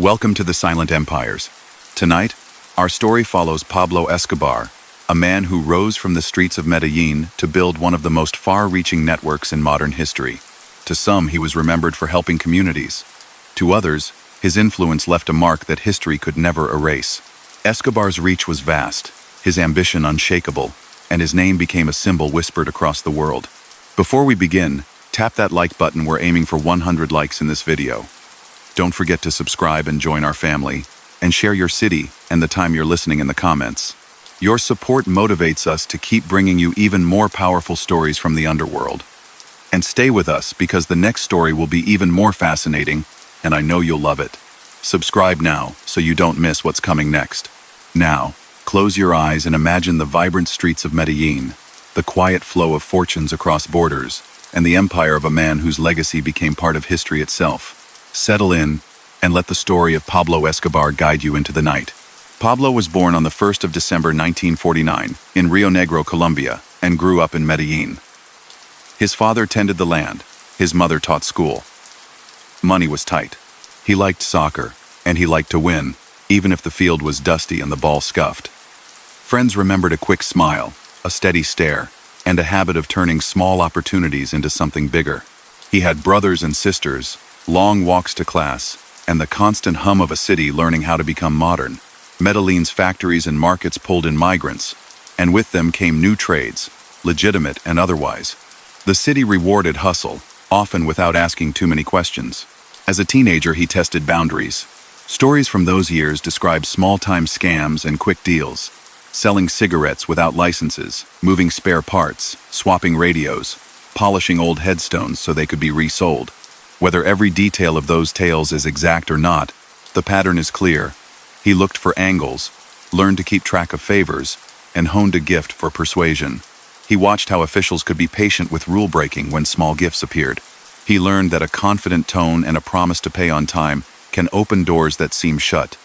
Welcome to the Silent Empires. Tonight, our story follows Pablo Escobar, a man who rose from the streets of Medellín to build one of the most far-reaching networks in modern history. To some, he was remembered for helping communities. To others, his influence left a mark that history could never erase. Escobar's reach was vast, his ambition unshakable, and his name became a symbol whispered across the world. Before we begin, tap that like button. We're aiming for 100 likes in this video. Don't forget to subscribe and join our family, and share your city and the time you're listening in the comments. Your support motivates us to keep bringing you even more powerful stories from the underworld. And stay with us because the next story will be even more fascinating, and I know you'll love it. Subscribe now so you don't miss what's coming next. Now, close your eyes and imagine the vibrant streets of Medellín, the quiet flow of fortunes across borders, and the empire of a man whose legacy became part of history itself. Settle in, and let the story of Pablo Escobar guide you into the night. Pablo was born on the 1st of December 1949 in Rio Negro, Colombia, and grew up in Medellín. His father tended the land, his mother taught school. Money was tight. He liked soccer, and he liked to win, even if the field was dusty and the ball scuffed. Friends remembered a quick smile, a steady stare, and a habit of turning small opportunities into something bigger. He had brothers and sisters, long walks to class, and the constant hum of a city learning how to become modern. Medellín's factories and markets pulled in migrants, and with them came new trades, legitimate and otherwise. The city rewarded hustle, often without asking too many questions. As a teenager, he tested boundaries. Stories from those years describe small-time scams and quick deals, selling cigarettes without licenses, moving spare parts, swapping radios, polishing old headstones so they could be resold. Whether every detail of those tales is exact or not, the pattern is clear. He looked for angles, learned to keep track of favors, and honed a gift for persuasion. He watched how officials could be patient with rule-breaking when small gifts appeared. He learned that a confident tone and a promise to pay on time can open doors that seem shut.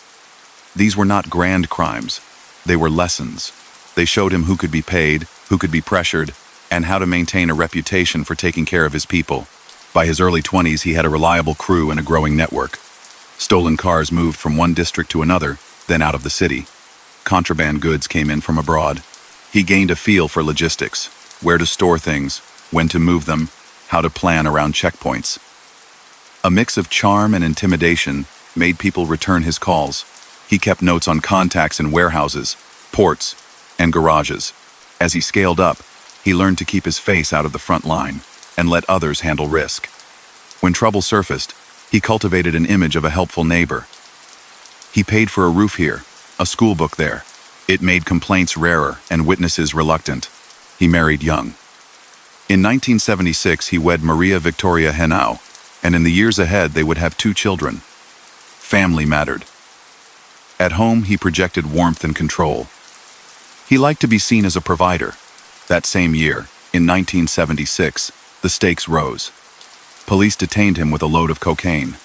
These were not grand crimes. They were lessons. They showed him who could be paid, who could be pressured, and how to maintain a reputation for taking care of his people. By his early 20s, he had a reliable crew and a growing network. Stolen cars moved from one district to another, then out of the city. Contraband goods came in from abroad. He gained a feel for logistics, where to store things, when to move them, how to plan around checkpoints. A mix of charm and intimidation made people return his calls. He kept notes on contacts in warehouses, ports, and garages. As he scaled up, he learned to keep his face out of the front line and let others handle risk. When trouble surfaced, he cultivated an image of a helpful neighbor. He paid for a roof here, a school book there. It made complaints rarer and witnesses reluctant. He married young. In 1976, he wed Maria Victoria Henao, and in the years ahead they would have 2 children. Family mattered. At home, he projected warmth and control. He liked to be seen as a provider. That same year, in 1976, the stakes rose. Police detained him with a load of cocaine.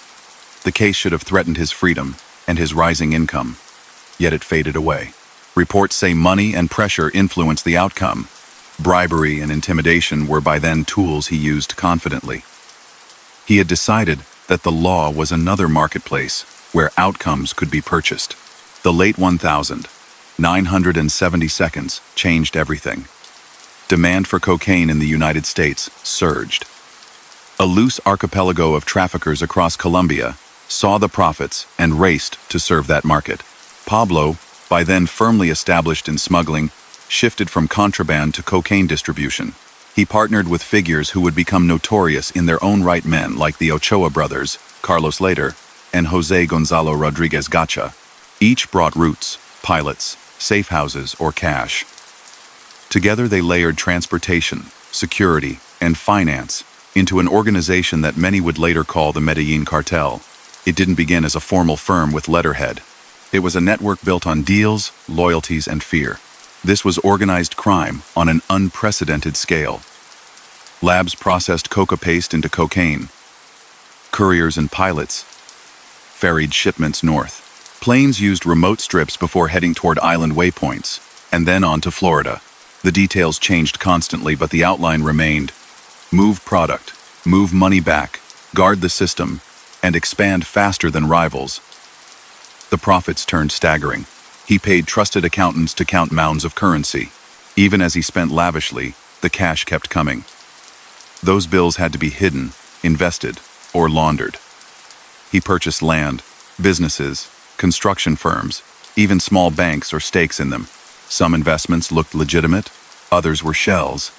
The case should have threatened his freedom and his rising income, yet it faded away. Reports say money and pressure influenced the outcome. Bribery and intimidation were by then tools he used confidently. He had decided that the law was another marketplace where outcomes could be purchased. The late 1970 seconds changed everything. Demand for cocaine in the United States surged. A loose archipelago of traffickers across Colombia saw the profits and raced to serve that market. Pablo, by then firmly established in smuggling, shifted from contraband to cocaine distribution. He partnered with figures who would become notorious in their own right, men like the Ochoa brothers, Carlos Later, and Jose Gonzalo Rodriguez Gacha. Each brought routes, pilots, safe houses, or cash. Together they layered transportation, security, and finance into an organization that many would later call the Medellín Cartel. It didn't begin as a formal firm with letterhead. It was a network built on deals, loyalties, and fear. This was organized crime on an unprecedented scale. Labs processed coca paste into cocaine. Couriers and pilots ferried shipments north. Planes used remote strips before heading toward island waypoints, and then on to Florida. The details changed constantly, but the outline remained. Move product, move money back, guard the system, and expand faster than rivals. The profits turned staggering. He paid trusted accountants to count mounds of currency. Even as he spent lavishly, the cash kept coming. Those bills had to be hidden, invested, or laundered. He purchased land, businesses, construction firms, even small banks or stakes in them. Some investments looked legitimate, others were shells.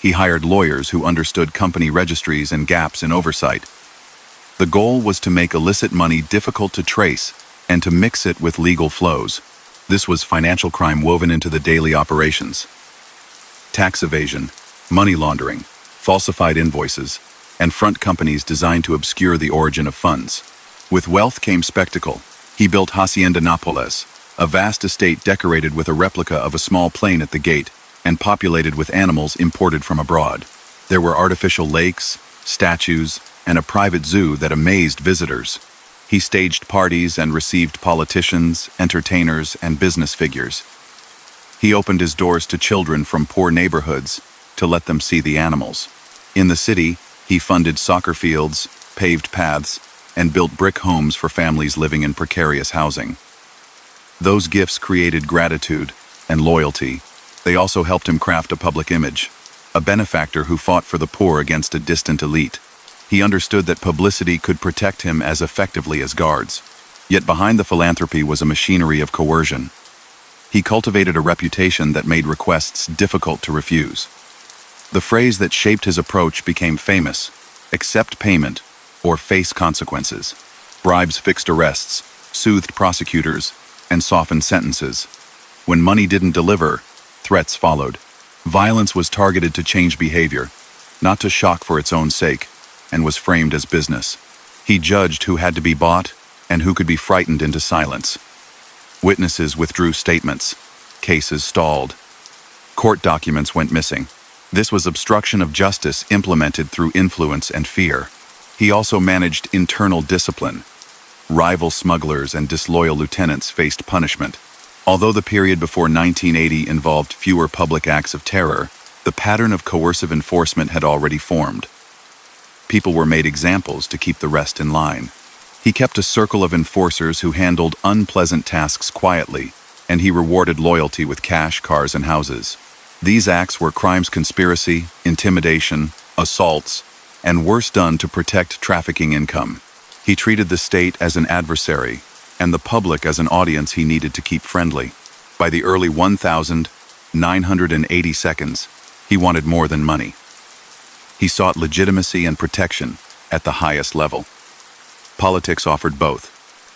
He hired lawyers who understood company registries and gaps in oversight. The goal was to make illicit money difficult to trace and to mix it with legal flows. This was financial crime woven into the daily operations. Tax evasion, money laundering, falsified invoices, and front companies designed to obscure the origin of funds. With wealth came spectacle. He built Hacienda Nápoles, a vast estate decorated with a replica of a small plane at the gate and populated with animals imported from abroad. There were artificial lakes, statues, and a private zoo that amazed visitors. He staged parties and received politicians, entertainers, and business figures. He opened his doors to children from poor neighborhoods to let them see the animals. In the city, he funded soccer fields, paved paths, and built brick homes for families living in precarious housing. Those gifts created gratitude and loyalty. They also helped him craft a public image, a benefactor who fought for the poor against a distant elite. He understood that publicity could protect him as effectively as guards. Yet behind the philanthropy was a machinery of coercion. He cultivated a reputation that made requests difficult to refuse. The phrase that shaped his approach became famous: accept payment or face consequences. Bribes fixed arrests, soothed prosecutors, and softened sentences. When money didn't deliver, threats followed. Violence was targeted to change behavior, not to shock for its own sake, and was framed as business. He judged who had to be bought and who could be frightened into silence. Witnesses withdrew statements. Cases stalled. Court documents went missing. This was obstruction of justice implemented through influence and fear. He also managed internal discipline. Rival smugglers and disloyal lieutenants faced punishment. Although the period before 1980 involved fewer public acts of terror, the pattern of coercive enforcement had already formed. People were made examples to keep the rest in line. He kept a circle of enforcers who handled unpleasant tasks quietly, and he rewarded loyalty with cash, cars, and houses. These acts were crimes: conspiracy, intimidation, assaults, and worse done to protect trafficking income. He treated the state as an adversary, and the public as an audience he needed to keep friendly. By the early 1982, he wanted more than money. He sought legitimacy and protection at the highest level. Politics offered both.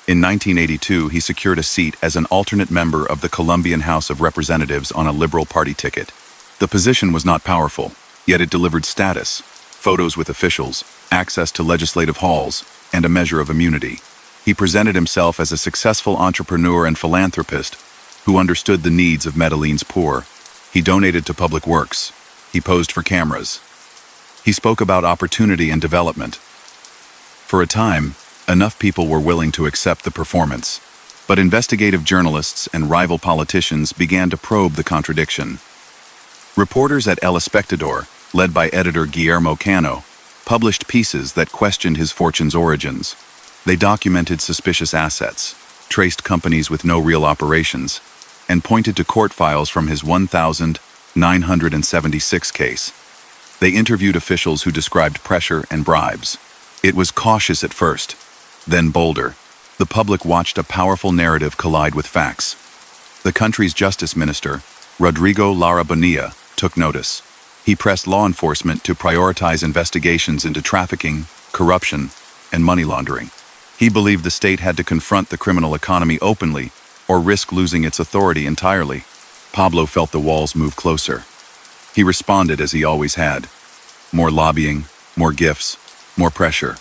In 1982, he secured a seat as an alternate member of the Colombian House of Representatives on a Liberal Party ticket. The position was not powerful, yet it delivered status, photos with officials, access to legislative halls, and a measure of immunity. He presented himself as a successful entrepreneur and philanthropist who understood the needs of Medellin's poor. He donated to public works. He posed for cameras. He spoke about opportunity and development. For a time, enough people were willing to accept the performance, but investigative journalists and rival politicians began to probe the contradiction. Reporters at El Espectador, led by editor Guillermo Cano, published pieces that questioned his fortune's origins. They documented suspicious assets, traced companies with no real operations, and pointed to court files from his 1976 case. They interviewed officials who described pressure and bribes. It was cautious at first, then bolder. The public watched a powerful narrative collide with facts. The country's justice minister, Rodrigo Lara Bonilla, took notice. He pressed law enforcement to prioritize investigations into trafficking, corruption, and money laundering. He believed the state had to confront the criminal economy openly or risk losing its authority entirely. Pablo felt the walls move closer. He responded as he always had. More lobbying, more gifts, more pressure.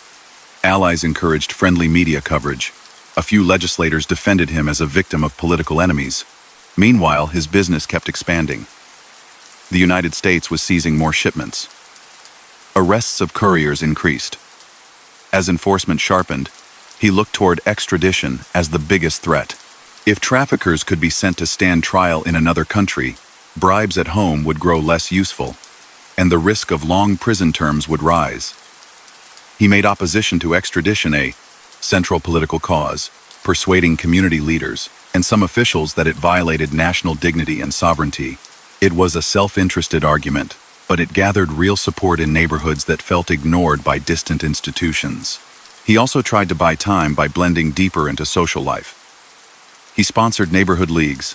Allies encouraged friendly media coverage. A few legislators defended him as a victim of political enemies. Meanwhile, his business kept expanding. The United States was seizing more shipments. Arrests of couriers increased. As enforcement sharpened, he looked toward extradition as the biggest threat. If traffickers could be sent to stand trial in another country, bribes at home would grow less useful, and the risk of long prison terms would rise. He made opposition to extradition a central political cause, persuading community leaders and some officials that it violated national dignity and sovereignty. It was a self-interested argument, but it gathered real support in neighborhoods that felt ignored by distant institutions. He also tried to buy time by blending deeper into social life. He sponsored neighborhood leagues,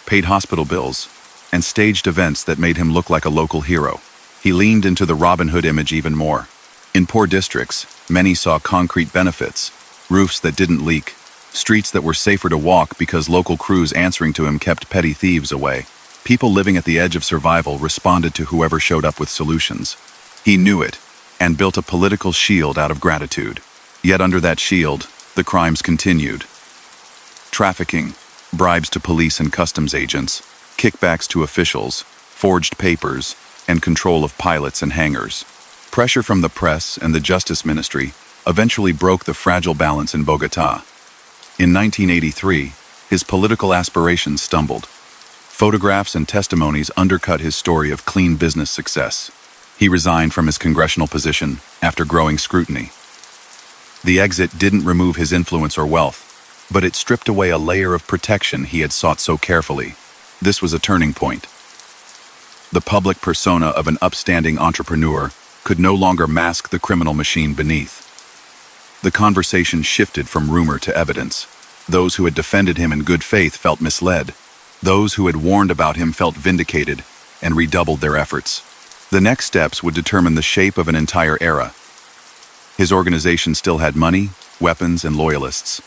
paid hospital bills, and staged events that made him look like a local hero. He leaned into the Robin Hood image even more. In poor districts, many saw concrete benefits: roofs that didn't leak, streets that were safer to walk because local crews answering to him kept petty thieves away. People living at the edge of survival responded to whoever showed up with solutions. He knew it, and built a political shield out of gratitude. Yet under that shield, the crimes continued. Trafficking, bribes to police and customs agents, kickbacks to officials, forged papers, and control of pilots and hangars. Pressure from the press and the Justice Ministry eventually broke the fragile balance in Bogotá. In 1983, his political aspirations stumbled. Photographs and testimonies undercut his story of clean business success. He resigned from his congressional position after growing scrutiny. The exit didn't remove his influence or wealth, but it stripped away a layer of protection he had sought so carefully. This was a turning point. The public persona of an upstanding entrepreneur could no longer mask the criminal machine beneath. The conversation shifted from rumor to evidence. Those who had defended him in good faith felt misled. Those who had warned about him felt vindicated and redoubled their efforts. The next steps would determine the shape of an entire era. His organization still had money, weapons, and loyalists.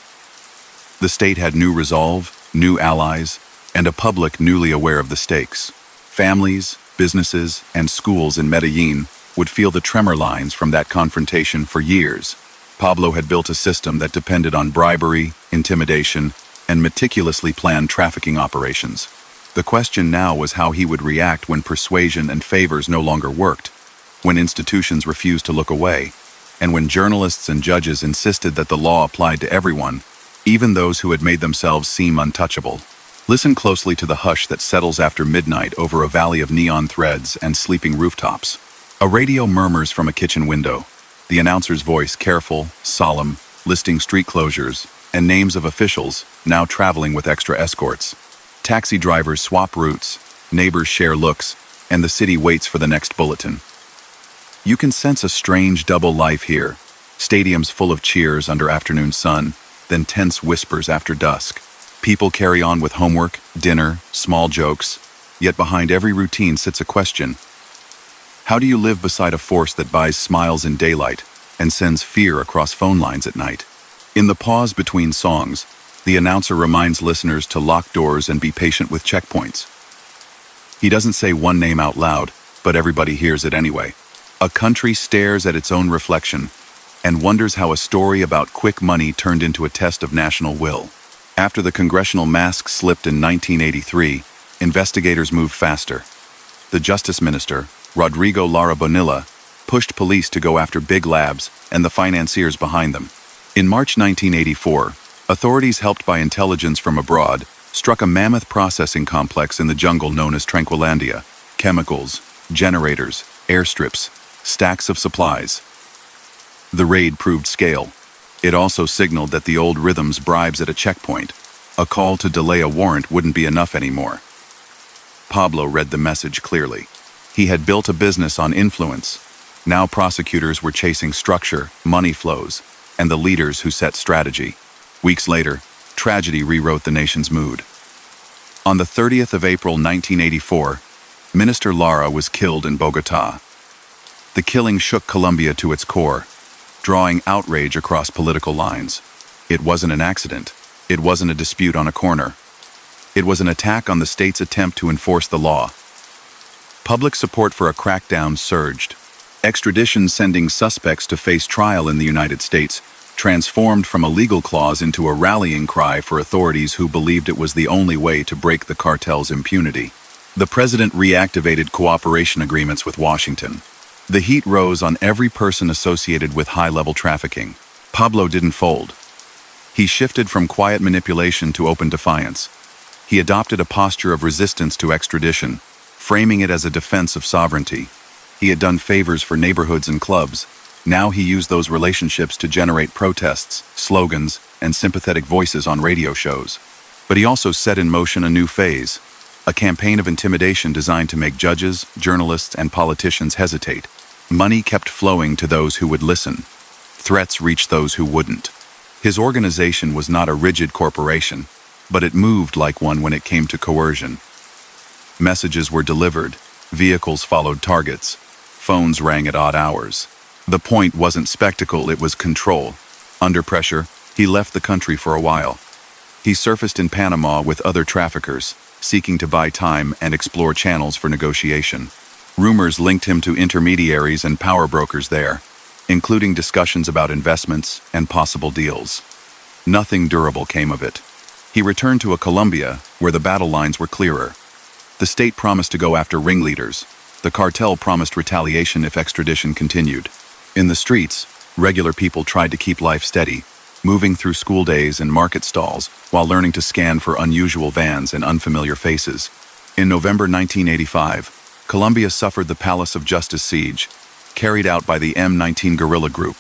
The state had new resolve, new allies, and a public newly aware of the stakes. Families, businesses, and schools in Medellín would feel the tremor lines from that confrontation for years. Pablo had built a system that depended on bribery, intimidation, and meticulously planned trafficking operations. The question now was how he would react when persuasion and favors no longer worked, when institutions refused to look away, and when journalists and judges insisted that the law applied to everyone, even those who had made themselves seem untouchable. Listen closely to the hush that settles after midnight over a valley of neon threads and sleeping rooftops. A radio murmurs from a kitchen window, the announcer's voice careful, solemn, listing street closures and names of officials now traveling with extra escorts. Taxi drivers swap routes, neighbors share looks, and the city waits for the next bulletin. You can sense a strange double life here. Stadiums full of cheers under afternoon sun, then tense whispers after dusk. People carry on with homework, dinner, small jokes, yet behind every routine sits a question. How do you live beside a force that buys smiles in daylight and sends fear across phone lines at night? In the pause between songs, the announcer reminds listeners to lock doors and be patient with checkpoints. He doesn't say one name out loud, but everybody hears it anyway. A country stares at its own reflection and wonders how a story about quick money turned into a test of national will. After the congressional mask slipped in 1983, investigators moved faster. The Justice Minister, Rodrigo Lara Bonilla, pushed police to go after big labs and the financiers behind them. In March 1984, authorities helped by intelligence from abroad struck a mammoth processing complex in the jungle known as Tranquilandia. Chemicals, generators, airstrips, stacks of supplies. The raid proved scale. It also signaled that the old rhythms bribes at a checkpoint. A call to delay a warrant wouldn't be enough anymore. Pablo read the message clearly. He had built a business on influence. Now prosecutors were chasing structure, money flows, and the leaders who set strategy. Weeks later, tragedy rewrote the nation's mood. On the 30th of April 1984, Minister Lara was killed in Bogotá. The killing shook Colombia to its core, drawing outrage across political lines. It wasn't an accident. It wasn't a dispute on a corner. It was an attack on the state's attempt to enforce the law. Public support for a crackdown surged. Extradition sending suspects to face trial in the United States transformed from a legal clause into a rallying cry for authorities who believed it was the only way to break the cartel's impunity. The president reactivated cooperation agreements with Washington. The heat rose on every person associated with high-level trafficking. Pablo didn't fold. He shifted from quiet manipulation to open defiance. He adopted a posture of resistance to extradition, framing it as a defense of sovereignty. He had done favors for neighborhoods and clubs, Now he used those relationships to generate protests, slogans, and sympathetic voices on radio shows. But he also set in motion a new phase, a campaign of intimidation designed to make judges, journalists, and politicians hesitate. Money kept flowing to those who would listen. Threats reached those who wouldn't. His organization was not a rigid corporation, but it moved like one when it came to coercion. Messages were delivered, vehicles followed targets, phones rang at odd hours. The point wasn't spectacle, it was control. Under pressure, he left the country for a while. He surfaced in Panama with other traffickers, seeking to buy time and explore channels for negotiation. Rumors linked him to intermediaries and power brokers there, including discussions about investments and possible deals. Nothing durable came of it. He returned to Colombia, where the battle lines were clearer. The state promised to go after ringleaders. The cartel promised retaliation if extradition continued. In the streets, regular people tried to keep life steady, moving through school days and market stalls while learning to scan for unusual vans and unfamiliar faces. In November 1985, Colombia suffered the Palace of Justice siege, carried out by the M19 guerrilla group.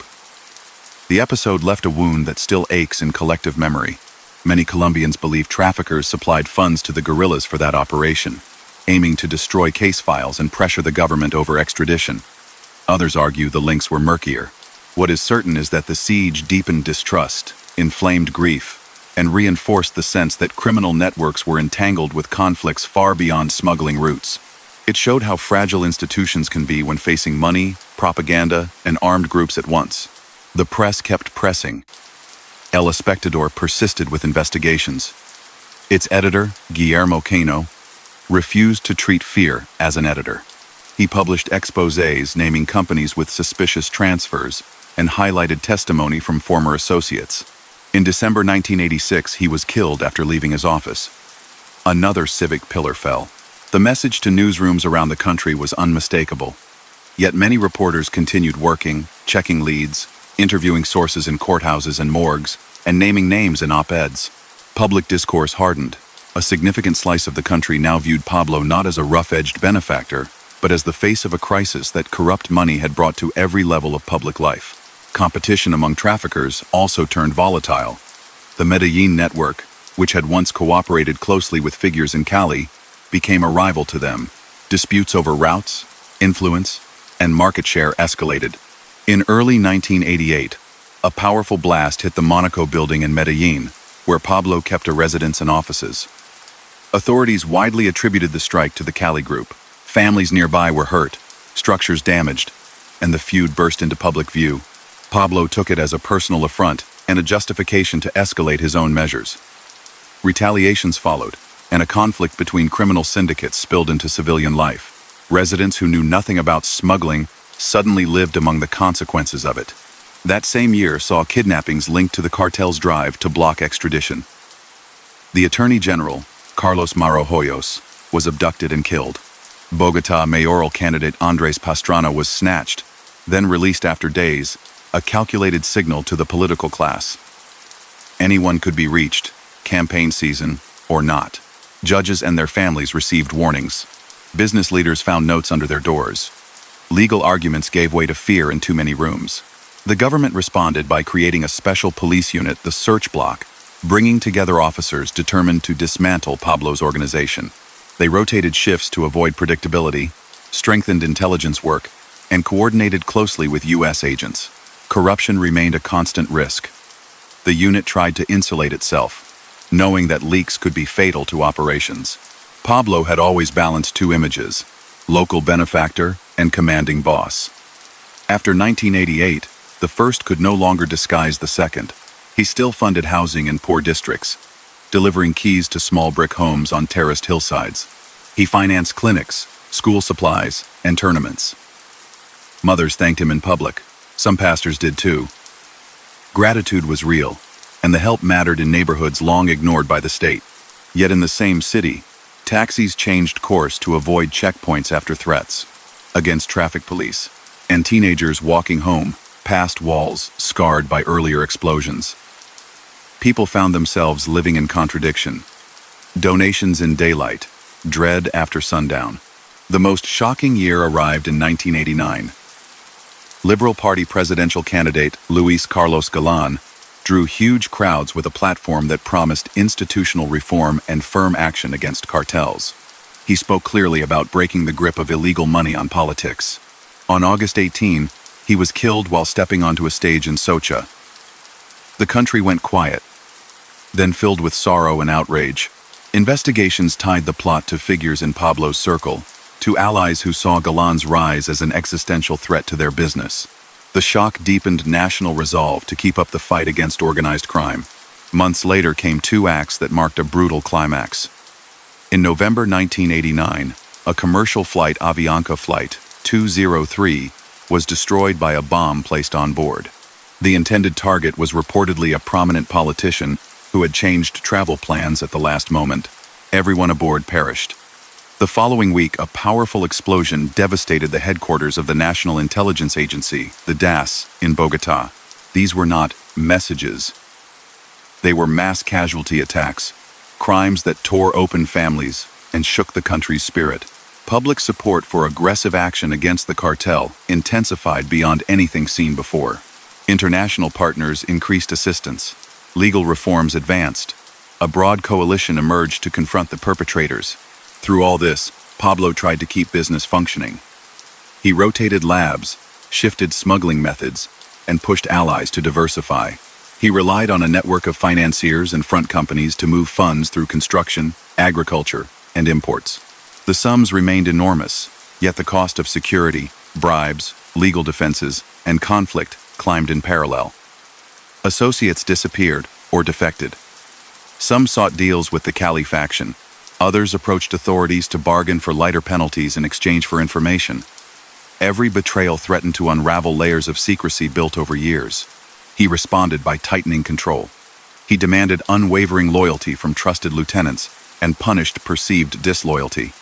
The episode left a wound that still aches in collective memory. Many Colombians believe traffickers supplied funds to the guerrillas for that operation, aiming to destroy case files and pressure the government over extradition. Others argue the links were murkier. What is certain is that the siege deepened distrust, inflamed grief, and reinforced the sense that criminal networks were entangled with conflicts far beyond smuggling routes. It showed how fragile institutions can be when facing money, propaganda, and armed groups at once. The press kept pressing. El Espectador persisted with investigations. Its editor, Guillermo Cano, refused to treat fear as an editor. He published exposés naming companies with suspicious transfers and highlighted testimony from former associates. In December 1986, he was killed after leaving his office. Another civic pillar fell. The message to newsrooms around the country was unmistakable. Yet many reporters continued working, checking leads, interviewing sources in courthouses and morgues, and naming names in op-eds. Public discourse hardened. A significant slice of the country now viewed Pablo not as a rough-edged benefactor, but as the face of a crisis that corrupt money had brought to every level of public life. Competition among traffickers also turned volatile. The Medellín network, which had once cooperated closely with figures in Cali, became a rival to them. Disputes over routes, influence, and market share escalated. In early 1988, a powerful blast hit the Monaco building in Medellín, where Pablo kept a residence and offices. Authorities widely attributed the strike to the Cali group. Families nearby were hurt, structures damaged, and the feud burst into public view. Pablo took it as a personal affront and a justification to escalate his own measures. Retaliations followed, and a conflict between criminal syndicates spilled into civilian life. Residents who knew nothing about smuggling suddenly lived among the consequences of it. That same year saw kidnappings linked to the cartel's drive to block extradition. The Attorney General, Carlos Mauro Hoyos, was abducted and killed. Bogotá mayoral candidate Andrés Pastrana was snatched, then released after days, a calculated signal to the political class. Anyone could be reached, campaign season or not. Judges and their families received warnings. Business leaders found notes under their doors. Legal arguments gave way to fear in too many rooms. The government responded by creating a special police unit, the Search Block, bringing together officers determined to dismantle Pablo's organization. They rotated shifts to avoid predictability, strengthened intelligence work, and coordinated closely with U.S. agents. Corruption remained a constant risk. The unit tried to insulate itself, knowing that leaks could be fatal to operations. Pablo had always balanced two images, local benefactor and commanding boss. After 1988, the first could no longer disguise the second. He still funded housing in poor districts, delivering keys to small brick homes on terraced hillsides. He financed clinics, school supplies, and tournaments. Mothers thanked him in public. Some pastors did too. Gratitude was real, and the help mattered in neighborhoods long ignored by the state. Yet in the same city, taxis changed course to avoid checkpoints after threats against traffic police, and teenagers walking home past walls scarred by earlier explosions. People found themselves living in contradiction. Donations in daylight, dread after sundown. The most shocking year arrived in 1989. Liberal Party presidential candidate Luis Carlos Galan drew huge crowds with a platform that promised institutional reform and firm action against cartels. He spoke clearly about breaking the grip of illegal money on politics. On August 18, he was killed while stepping onto a stage in Socha. The country went quiet, then filled with sorrow and outrage. Investigations tied the plot to figures in Pablo's circle, to allies who saw Galan's rise as an existential threat to their business. The shock deepened national resolve to keep up the fight against organized crime. Months later came two acts that marked a brutal climax. In November 1989, a commercial flight, Avianca Flight 203, was destroyed by a bomb placed on board. The intended target was reportedly a prominent politician who had changed travel plans at the last moment. Everyone aboard perished. The following week, a powerful explosion devastated the headquarters of the National Intelligence Agency, the DAS, in Bogotá. These were not messages. They were mass casualty attacks, crimes that tore open families and shook the country's spirit. Public support for aggressive action against the cartel intensified beyond anything seen before. International partners increased assistance. Legal reforms advanced. A broad coalition emerged to confront the perpetrators. Through all this, Pablo tried to keep business functioning. He rotated labs, shifted smuggling methods, and pushed allies to diversify. He relied on a network of financiers and front companies to move funds through construction, agriculture, and imports. The sums remained enormous, yet the cost of security, bribes, legal defenses, and conflict climbed in parallel. Associates disappeared or defected. Some sought deals with the Cali faction. Others approached authorities to bargain for lighter penalties in exchange for information. Every betrayal threatened to unravel layers of secrecy built over years. He responded by tightening control. He demanded unwavering loyalty from trusted lieutenants and punished perceived disloyalty.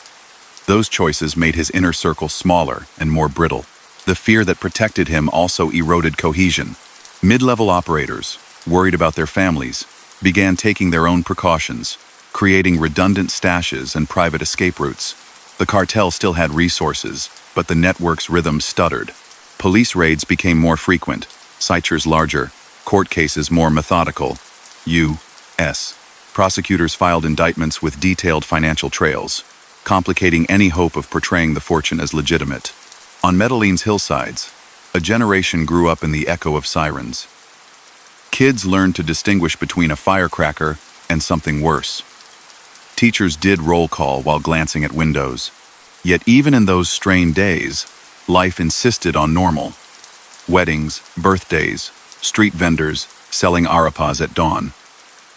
Those choices made his inner circle smaller and more brittle. The fear that protected him also eroded cohesion. Mid-level operators, worried about their families, began taking their own precautions, creating redundant stashes and private escape routes. The cartel still had resources, but the network's rhythm stuttered. Police raids became more frequent, citures larger, court cases more methodical. U.S. prosecutors filed indictments with detailed financial trails, complicating any hope of portraying the fortune as legitimate. On Medellin's hillsides, a generation grew up in the echo of sirens. Kids learned to distinguish between a firecracker and something worse. Teachers did roll call while glancing at windows. Yet even in those strained days, life insisted on normal. Weddings, birthdays, street vendors selling arepas at dawn.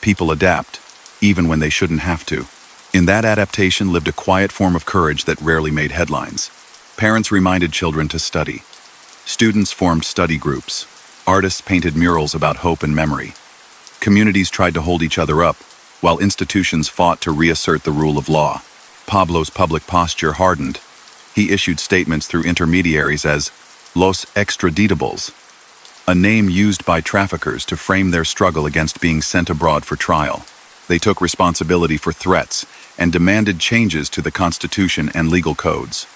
People adapt, even when they shouldn't have to. In that adaptation lived a quiet form of courage that rarely made headlines. Parents reminded children to study. Students formed study groups. Artists painted murals about hope and memory. Communities tried to hold each other up, while institutions fought to reassert the rule of law. Pablo's public posture hardened. He issued statements through intermediaries as los extraditables, a name used by traffickers to frame their struggle against being sent abroad for trial. They took responsibility for threats and demanded changes to the Constitution and legal codes.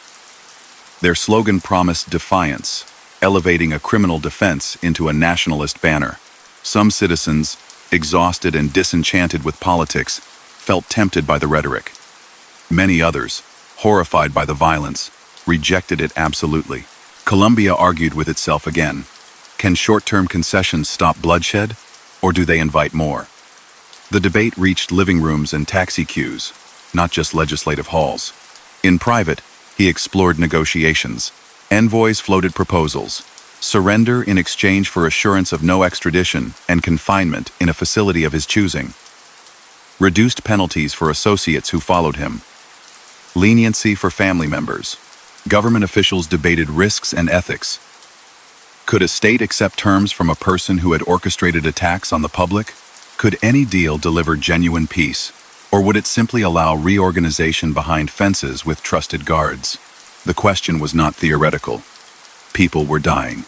Their slogan promised defiance, elevating a criminal defense into a nationalist banner. Some citizens, exhausted and disenchanted with politics, felt tempted by the rhetoric. Many others, horrified by the violence, rejected it absolutely. Colombia argued with itself again. Can short-term concessions stop bloodshed, or do they invite more? The debate reached living rooms and taxi queues, not just legislative halls. In private, he explored negotiations. Envoys floated proposals. Surrender in exchange for assurance of no extradition and confinement in a facility of his choosing. Reduced penalties for associates who followed him. Leniency for family members. Government officials debated risks and ethics. Could a state accept terms from a person who had orchestrated attacks on the public? Could any deal deliver genuine peace? Or would it simply allow reorganization behind fences with trusted guards? The question was not theoretical. People were dying.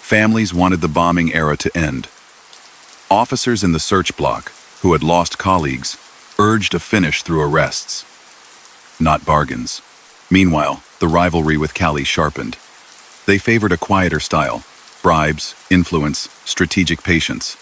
Families wanted the bombing era to end. Officers in the search block, who had lost colleagues, urged a finish through arrests, not bargains. Meanwhile, the rivalry with Cali sharpened. They favored a quieter style: bribes, influence, strategic patience.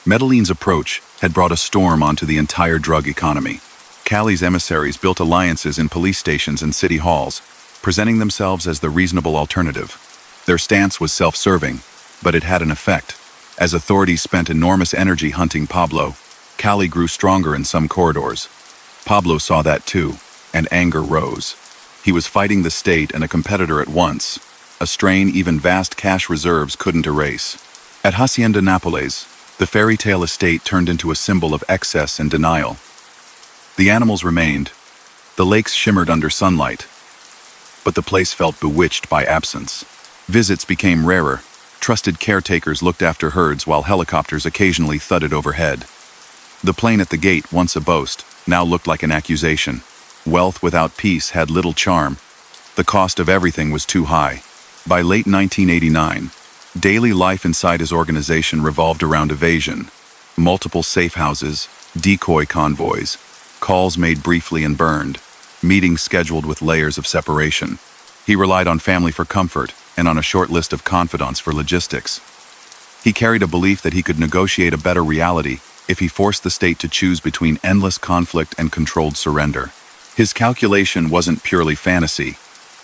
Medellin's approach had brought a storm onto the entire drug economy. Cali's emissaries built alliances in police stations and city halls, presenting themselves as the reasonable alternative. Their stance was self-serving, but it had an effect. As authorities spent enormous energy hunting Pablo, Cali grew stronger in some corridors. Pablo saw that too, and anger rose. He was fighting the state and a competitor at once, a strain even vast cash reserves couldn't erase. At Hacienda Nápoles, the fairy tale estate turned into a symbol of excess and denial. The animals remained. The lakes shimmered under sunlight. But the place felt bewitched by absence. Visits became rarer. Trusted caretakers looked after herds while helicopters occasionally thudded overhead. The plane at the gate, once a boast, now looked like an accusation. Wealth without peace had little charm. The cost of everything was too high. By late 1989, daily life inside his organization revolved around evasion. Multiple safe houses, decoy convoys, calls made briefly and burned, meetings scheduled with layers of separation. He relied on family for comfort and on a short list of confidants for logistics. He carried a belief that he could negotiate a better reality if he forced the state to choose between endless conflict and controlled surrender. His calculation wasn't purely fantasy.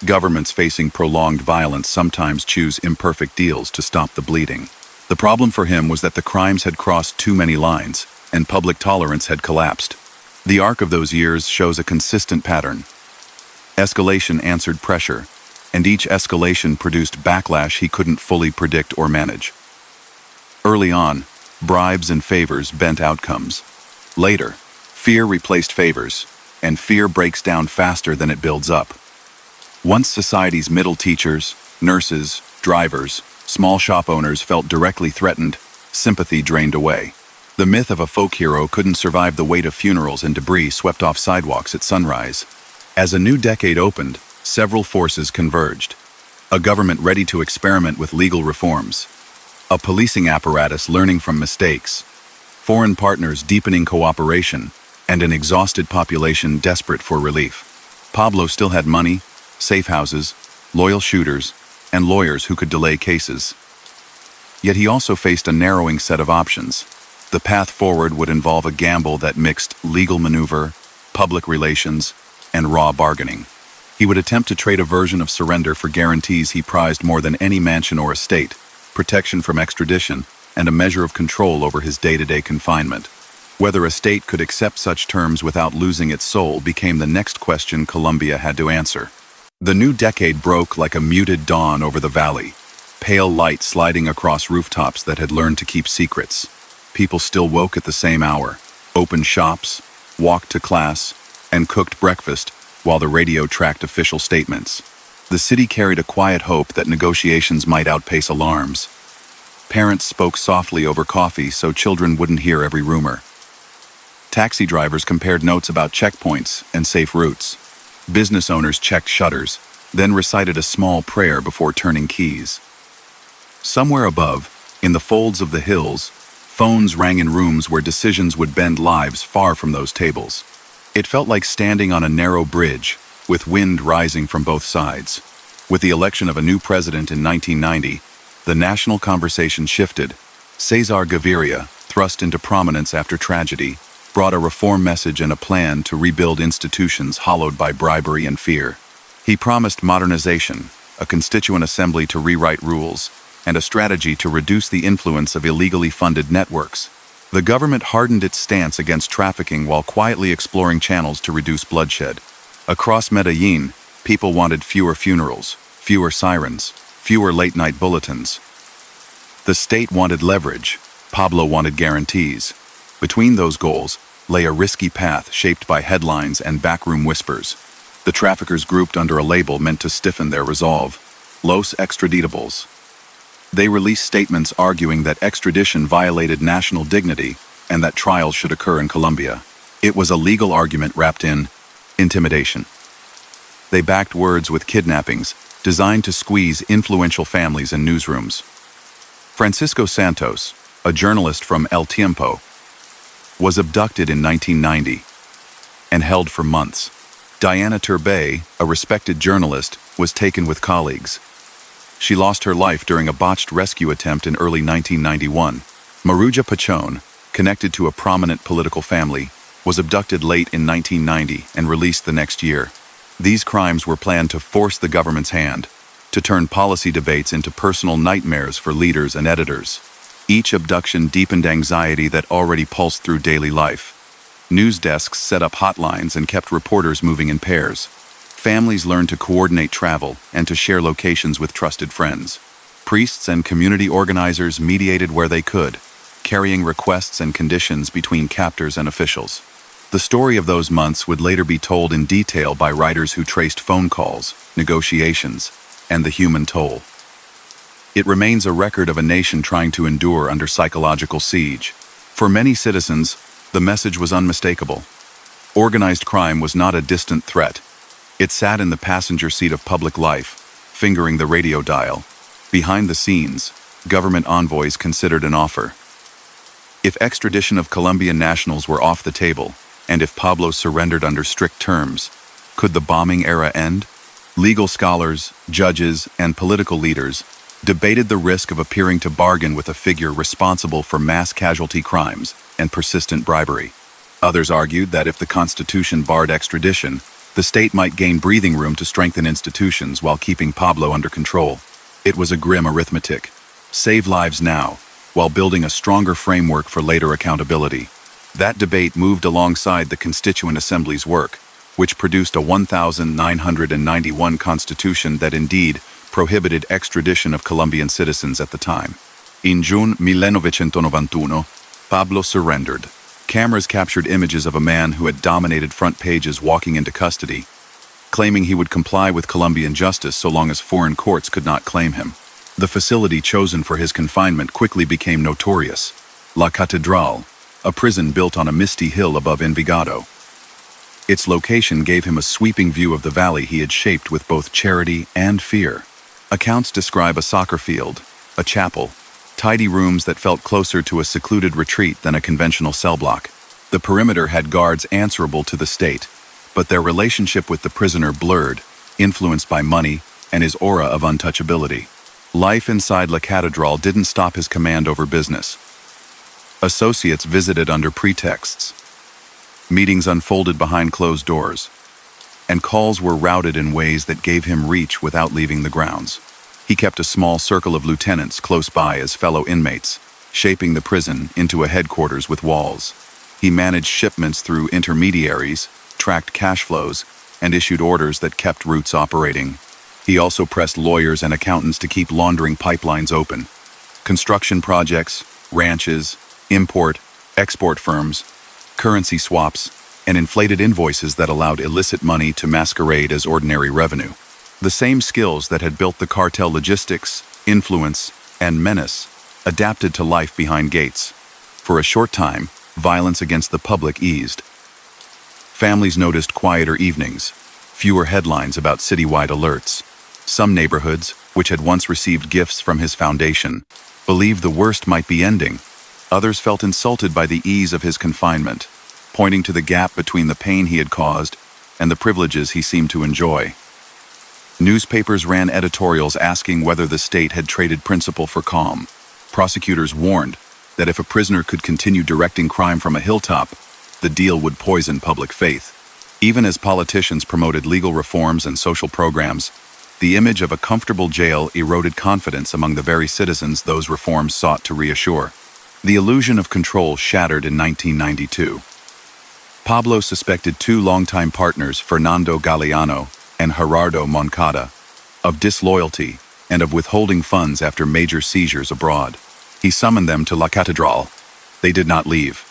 Governments facing prolonged violence sometimes choose imperfect deals to stop the bleeding. The problem for him was that the crimes had crossed too many lines, and public tolerance had collapsed. The arc of those years shows a consistent pattern. Escalation answered pressure, and each escalation produced backlash he couldn't fully predict or manage. Early on, bribes and favors bent outcomes. Later, fear replaced favors, and fear breaks down faster than it builds up. Once society's middle teachers, nurses, drivers, small shop owners felt directly threatened, sympathy drained away. The myth of a folk hero couldn't survive the weight of funerals and debris swept off sidewalks at sunrise. As a new decade opened, several forces converged. A government ready to experiment with legal reforms. A policing apparatus learning from mistakes. Foreign partners deepening cooperation, and an exhausted population desperate for relief. Pablo still had money, safe houses, loyal shooters, and lawyers who could delay cases. Yet he also faced a narrowing set of options. The path forward would involve a gamble that mixed legal maneuver, public relations, and raw bargaining. He would attempt to trade a version of surrender for guarantees he prized more than any mansion or estate, protection from extradition, and a measure of control over his day-to-day confinement. Whether a state could accept such terms without losing its soul became the next question Colombia had to answer. The new decade broke like a muted dawn over the valley, pale light sliding across rooftops that had learned to keep secrets. People still woke at the same hour, opened shops, walked to class, and cooked breakfast while the radio tracked official statements. The city carried a quiet hope that negotiations might outpace alarms. Parents spoke softly over coffee so children wouldn't hear every rumor. Taxi drivers compared notes about checkpoints and safe routes. Business owners checked shutters, then recited a small prayer before turning keys. Somewhere above, in the folds of the hills, phones rang in rooms where decisions would bend lives far from those tables. It felt like standing on a narrow bridge, with wind rising from both sides. With the election of a new president in 1990, the national conversation shifted. Cesar Gaviria, thrust into prominence after tragedy, brought a reform message and a plan to rebuild institutions hollowed by bribery and fear. He promised modernization, a constituent assembly to rewrite rules, and a strategy to reduce the influence of illegally funded networks. The government hardened its stance against trafficking while quietly exploring channels to reduce bloodshed. Across Medellín, people wanted fewer funerals, fewer sirens, fewer late-night bulletins. The state wanted leverage. Pablo wanted guarantees. Between those goals lay a risky path shaped by headlines and backroom whispers. The traffickers grouped under a label meant to stiffen their resolve: Los Extraditables. They released statements arguing that extradition violated national dignity and that trials should occur in Colombia. It was a legal argument wrapped in intimidation. They backed words with kidnappings designed to squeeze influential families in newsrooms. Francisco Santos, a journalist from El Tiempo, was abducted in 1990 and held for months. Diana Turbay, a respected journalist, was taken with colleagues. She lost her life during a botched rescue attempt in early 1991. Maruja Pachon, connected to a prominent political family, was abducted late in 1990 and released the next year. These crimes were planned to force the government's hand, to turn policy debates into personal nightmares for leaders and editors. Each abduction deepened anxiety that already pulsed through daily life. News desks set up hotlines and kept reporters moving in pairs. Families learned to coordinate travel and to share locations with trusted friends. Priests and community organizers mediated where they could, carrying requests and conditions between captors and officials. The story of those months would later be told in detail by writers who traced phone calls, negotiations, and the human toll. It remains a record of a nation trying to endure under psychological siege. For many citizens, the message was unmistakable. Organized crime was not a distant threat. It sat in the passenger seat of public life, fingering the radio dial. Behind the scenes, government envoys considered an offer. If extradition of Colombian nationals were off the table, and if Pablo surrendered under strict terms, could the bombing era end? Legal scholars, judges, and political leaders debated the risk of appearing to bargain with a figure responsible for mass casualty crimes and persistent bribery. Others argued that if the Constitution barred extradition, the state might gain breathing room to strengthen institutions while keeping Pablo under control. It was a grim arithmetic. Save lives now, while building a stronger framework for later accountability. That debate moved alongside the Constituent Assembly's work, which produced a 1991 constitution that indeed prohibited extradition of Colombian citizens at the time. In June 1991, Pablo surrendered. Cameras captured images of a man who had dominated front pages walking into custody, claiming he would comply with Colombian justice so long as foreign courts could not claim him. The facility chosen for his confinement quickly became notorious: La Catedral, a prison built on a misty hill above Envigado. Its location gave him a sweeping view of the valley he had shaped with both charity and fear. Accounts describe a soccer field, a chapel, tidy rooms that felt closer to a secluded retreat than a conventional cell block. The perimeter had guards answerable to the state, but their relationship with the prisoner blurred, influenced by money and his aura of untouchability. Life inside La Catedral didn't stop his command over business. Associates visited under pretexts. Meetings unfolded behind closed doors, and calls were routed in ways that gave him reach without leaving the grounds. He kept a small circle of lieutenants close by as fellow inmates, shaping the prison into a headquarters with walls. He managed shipments through intermediaries, tracked cash flows, and issued orders that kept routes operating. He also pressed lawyers and accountants to keep laundering pipelines open. Construction projects, ranches, import, export firms, currency swaps, and inflated invoices that allowed illicit money to masquerade as ordinary revenue. The same skills that had built the cartel logistics, influence, and menace adapted to life behind gates. For a short time, violence against the public eased. Families noticed quieter evenings, fewer headlines about citywide alerts. Some neighborhoods, which had once received gifts from his foundation, believed the worst might be ending. Others felt insulted by the ease of his confinement, pointing to the gap between the pain he had caused and the privileges he seemed to enjoy. Newspapers ran editorials asking whether the state had traded principle for calm. Prosecutors warned that if a prisoner could continue directing crime from a hilltop, the deal would poison public faith. Even as politicians promoted legal reforms and social programs, the image of a comfortable jail eroded confidence among the very citizens those reforms sought to reassure. The illusion of control shattered in 1992. Pablo suspected two longtime partners, Fernando Galeano and Gerardo Moncada, of disloyalty and of withholding funds after major seizures abroad. He summoned them to La Catedral. They did not leave.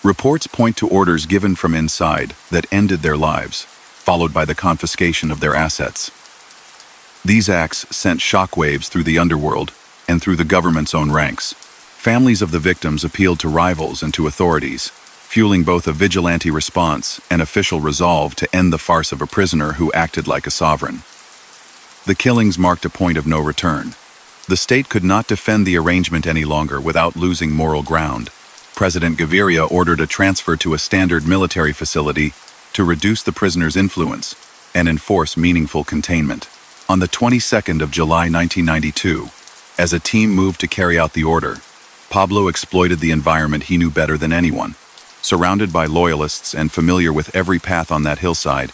Reports point to orders given from inside that ended their lives, followed by the confiscation of their assets. These acts sent shockwaves through the underworld and through the government's own ranks. Families of the victims appealed to rivals and to authorities, fueling both a vigilante response and official resolve to end the farce of a prisoner who acted like a sovereign. The killings marked a point of no return. The state could not defend the arrangement any longer without losing moral ground. President Gaviria ordered a transfer to a standard military facility to reduce the prisoner's influence and enforce meaningful containment. On the 22nd of July 1992, as a team moved to carry out the order, Pablo exploited the environment he knew better than anyone. Surrounded by loyalists and familiar with every path on that hillside,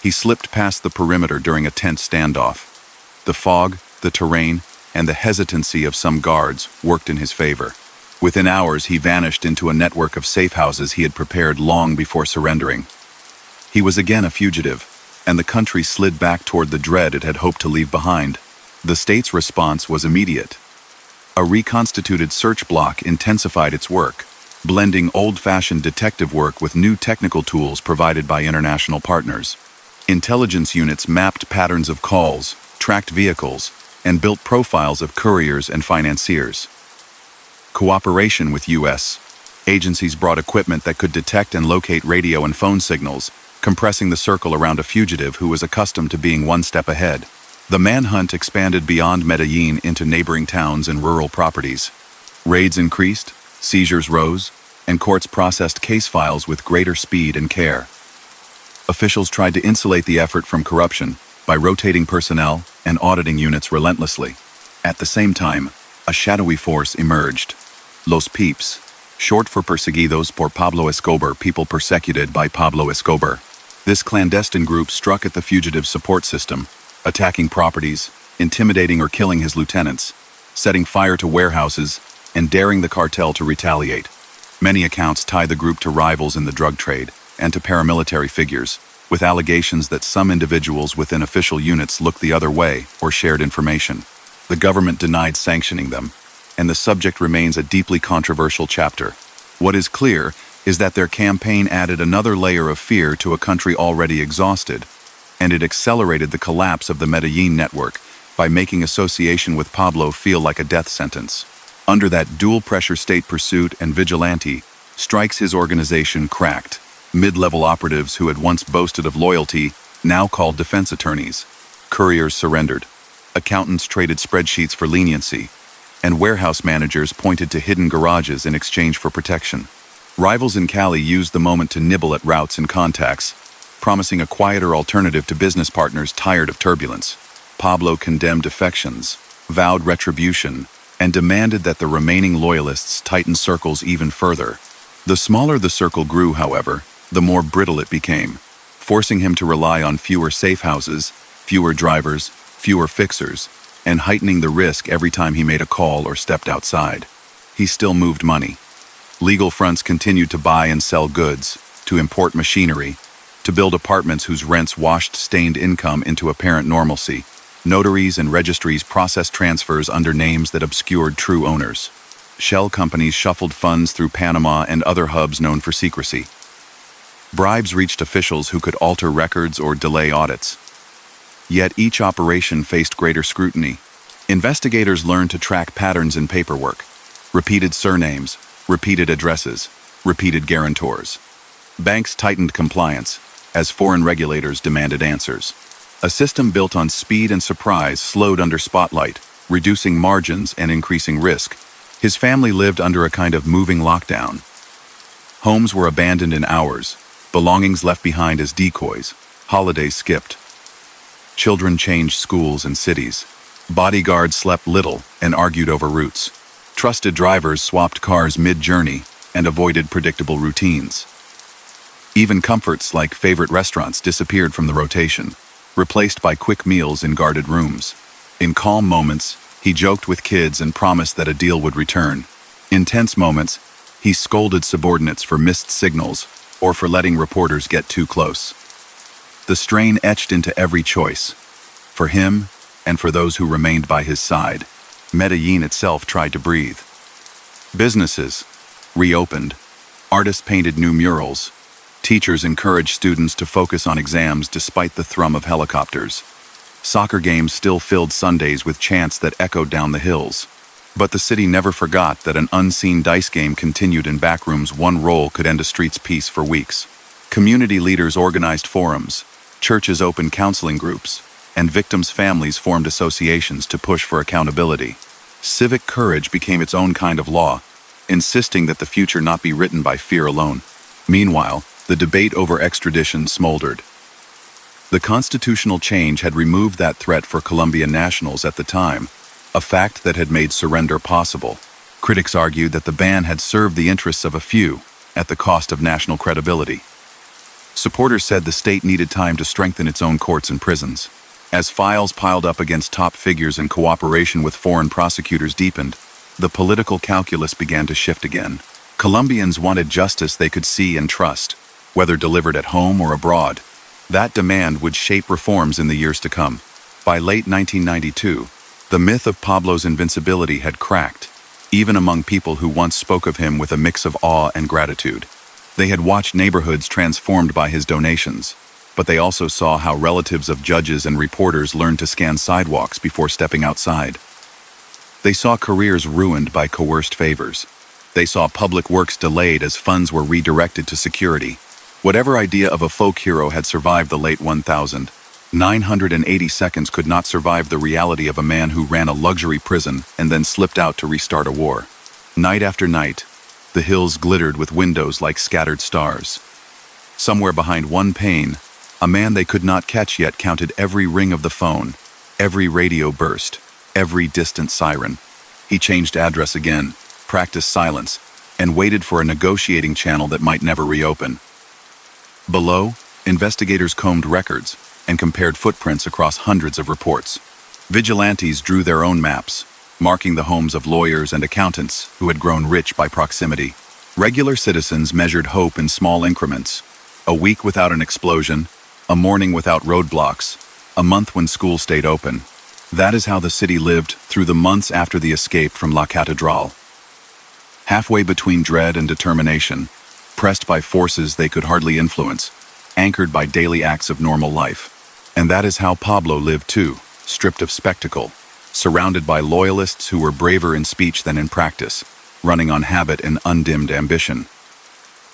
he slipped past the perimeter during a tense standoff. The fog, the terrain, and the hesitancy of some guards worked in his favor. Within hours, he vanished into a network of safe houses he had prepared long before surrendering. He was again a fugitive, and the country slid back toward the dread it had hoped to leave behind. The state's response was immediate. A reconstituted search block intensified its work, blending old-fashioned detective work with new technical tools provided by international partners. Intelligence units mapped patterns of calls, tracked vehicles, and built profiles of couriers and financiers. Cooperation with U.S. agencies brought equipment that could detect and locate radio and phone signals, compressing the circle around a fugitive who was accustomed to being one step ahead. The manhunt expanded beyond Medellín into neighboring towns and rural properties. Raids increased, seizures rose, and courts processed case files with greater speed and care. Officials tried to insulate the effort from corruption by rotating personnel and auditing units relentlessly. At the same time, a shadowy force emerged. Los Peeps, short for Perseguidos por Pablo Escobar, people persecuted by Pablo Escobar. This clandestine group struck at the fugitive support system, attacking properties, intimidating or killing his lieutenants, setting fire to warehouses, and daring the cartel to retaliate. Many accounts tie the group to rivals in the drug trade and to paramilitary figures, with allegations that some individuals within official units looked the other way or shared information. The government denied sanctioning them, and the subject remains a deeply controversial chapter. What is clear is that their campaign added another layer of fear to a country already exhausted, and it accelerated the collapse of the Medellín network by making association with Pablo feel like a death sentence. Under that dual-pressure state pursuit and vigilante strikes, his organization cracked. Mid-level operatives who had once boasted of loyalty now called defense attorneys. Couriers surrendered. Accountants traded spreadsheets for leniency, and warehouse managers pointed to hidden garages in exchange for protection. Rivals in Cali used the moment to nibble at routes and contacts, promising a quieter alternative to business partners tired of turbulence. Pablo condemned defections, vowed retribution, and demanded that the remaining loyalists tighten circles even further. The smaller the circle grew, however, the more brittle it became, forcing him to rely on fewer safe houses, fewer drivers, fewer fixers, and heightening the risk every time he made a call or stepped outside. He still moved money. Legal fronts continued to buy and sell goods, to import machinery, to build apartments whose rents washed stained income into apparent normalcy. Notaries and registries processed transfers under names that obscured true owners. Shell companies shuffled funds through Panama and other hubs known for secrecy. Bribes reached officials who could alter records or delay audits. Yet each operation faced greater scrutiny. Investigators learned to track patterns in paperwork: repeated surnames, repeated addresses, repeated guarantors. Banks tightened compliance as foreign regulators demanded answers. A system built on speed and surprise slowed under spotlight, reducing margins and increasing risk. His family lived under a kind of moving lockdown. Homes were abandoned in hours, belongings left behind as decoys, holidays skipped. Children changed schools and cities. Bodyguards slept little and argued over routes. Trusted drivers swapped cars mid-journey and avoided predictable routines. Even comforts like favorite restaurants disappeared from the rotation, replaced by quick meals in guarded rooms. In calm moments, he joked with kids and promised that a deal would return. In tense moments, he scolded subordinates for missed signals or for letting reporters get too close. The strain etched into every choice, for him and for those who remained by his side. Medellín itself tried to breathe. Businesses reopened. Artists painted new murals. Teachers encouraged students to focus on exams despite the thrum of helicopters. Soccer games still filled Sundays with chants that echoed down the hills. But the city never forgot that an unseen dice game continued in backrooms. One roll could end a street's peace for weeks. Community leaders organized forums, churches opened counseling groups, and victims' families formed associations to push for accountability. Civic courage became its own kind of law, insisting that the future not be written by fear alone. Meanwhile, the debate over extradition smoldered. The constitutional change had removed that threat for Colombian nationals at the time, a fact that had made surrender possible. Critics argued that the ban had served the interests of a few, at the cost of national credibility. Supporters said the state needed time to strengthen its own courts and prisons. As files piled up against top figures and cooperation with foreign prosecutors deepened, the political calculus began to shift again. Colombians wanted justice they could see and trust, whether delivered at home or abroad. That demand would shape reforms in the years to come. By late 1992, the myth of Pablo's invincibility had cracked, even among people who once spoke of him with a mix of awe and gratitude. They had watched neighborhoods transformed by his donations, but they also saw how relatives of judges and reporters learned to scan sidewalks before stepping outside. They saw careers ruined by coerced favors. They saw public works delayed as funds were redirected to security. Whatever idea of a folk hero had survived the late 1980 seconds could not survive the reality of a man who ran a luxury prison and then slipped out to restart a war. Night after night, the hills glittered with windows like scattered stars. Somewhere behind one pane, a man they could not catch yet counted every ring of the phone, every radio burst, every distant siren. He changed address again, practiced silence, and waited for a negotiating channel that might never reopen. Below, investigators combed records and compared footprints across hundreds of reports. Vigilantes drew their own maps, marking the homes of lawyers and accountants who had grown rich by proximity. Regular citizens measured hope in small increments: a week without an explosion, a morning without roadblocks, a month when school stayed open. That is how the city lived through the months after the escape from La Catedral. Halfway between dread and determination, pressed by forces they could hardly influence, anchored by daily acts of normal life. And that is how Pablo lived too, stripped of spectacle, surrounded by loyalists who were braver in speech than in practice, running on habit and undimmed ambition.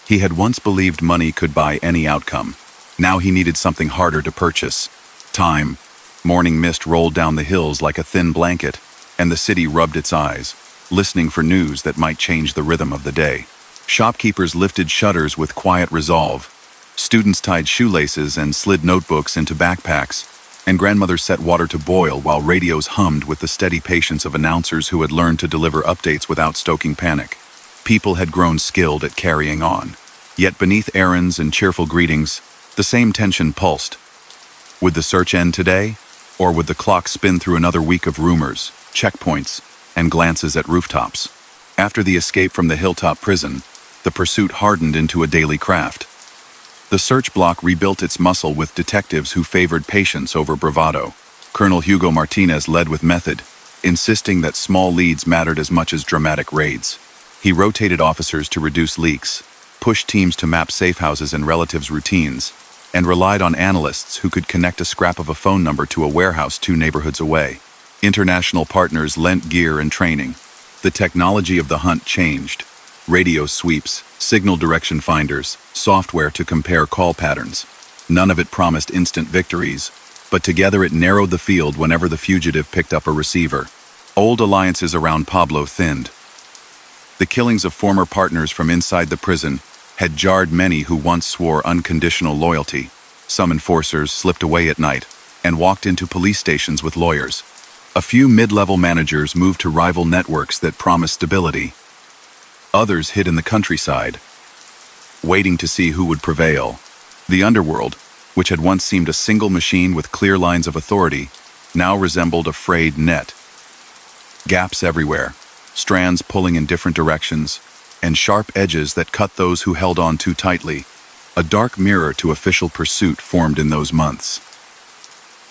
He had once believed money could buy any outcome. Now he needed something harder to purchase: time. Morning mist rolled down the hills like a thin blanket, and the city rubbed its eyes, listening for news that might change the rhythm of the day. Shopkeepers lifted shutters with quiet resolve. Students tied shoelaces and slid notebooks into backpacks, and grandmothers set water to boil while radios hummed with the steady patience of announcers who had learned to deliver updates without stoking panic. People had grown skilled at carrying on. Yet beneath errands and cheerful greetings, the same tension pulsed. Would the search end today? Or would the clock spin through another week of rumors, checkpoints, and glances at rooftops? After the escape from the hilltop prison, the pursuit hardened into a daily craft. The search block rebuilt its muscle with detectives who favored patience over bravado. Colonel Hugo Martinez led with method, insisting that small leads mattered as much as dramatic raids. He rotated officers to reduce leaks, pushed teams to map safe houses and relatives' routines, and relied on analysts who could connect a scrap of a phone number to a warehouse 2 neighborhoods away. International partners lent gear and training. The technology of the hunt changed. Radio sweeps, signal direction finders, software to compare call patterns. None of it promised instant victories, but together it narrowed the field whenever the fugitive picked up a receiver. Old alliances around Pablo thinned. The killings of former partners from inside the prison had jarred many who once swore unconditional loyalty. Some enforcers slipped away at night and walked into police stations with lawyers. A few mid-level managers moved to rival networks that promised stability. Others hid in the countryside, waiting to see who would prevail. The underworld, which had once seemed a single machine with clear lines of authority, now resembled a frayed net. Gaps everywhere, strands pulling in different directions, and sharp edges that cut those who held on too tightly. A dark mirror to official pursuit formed in those months.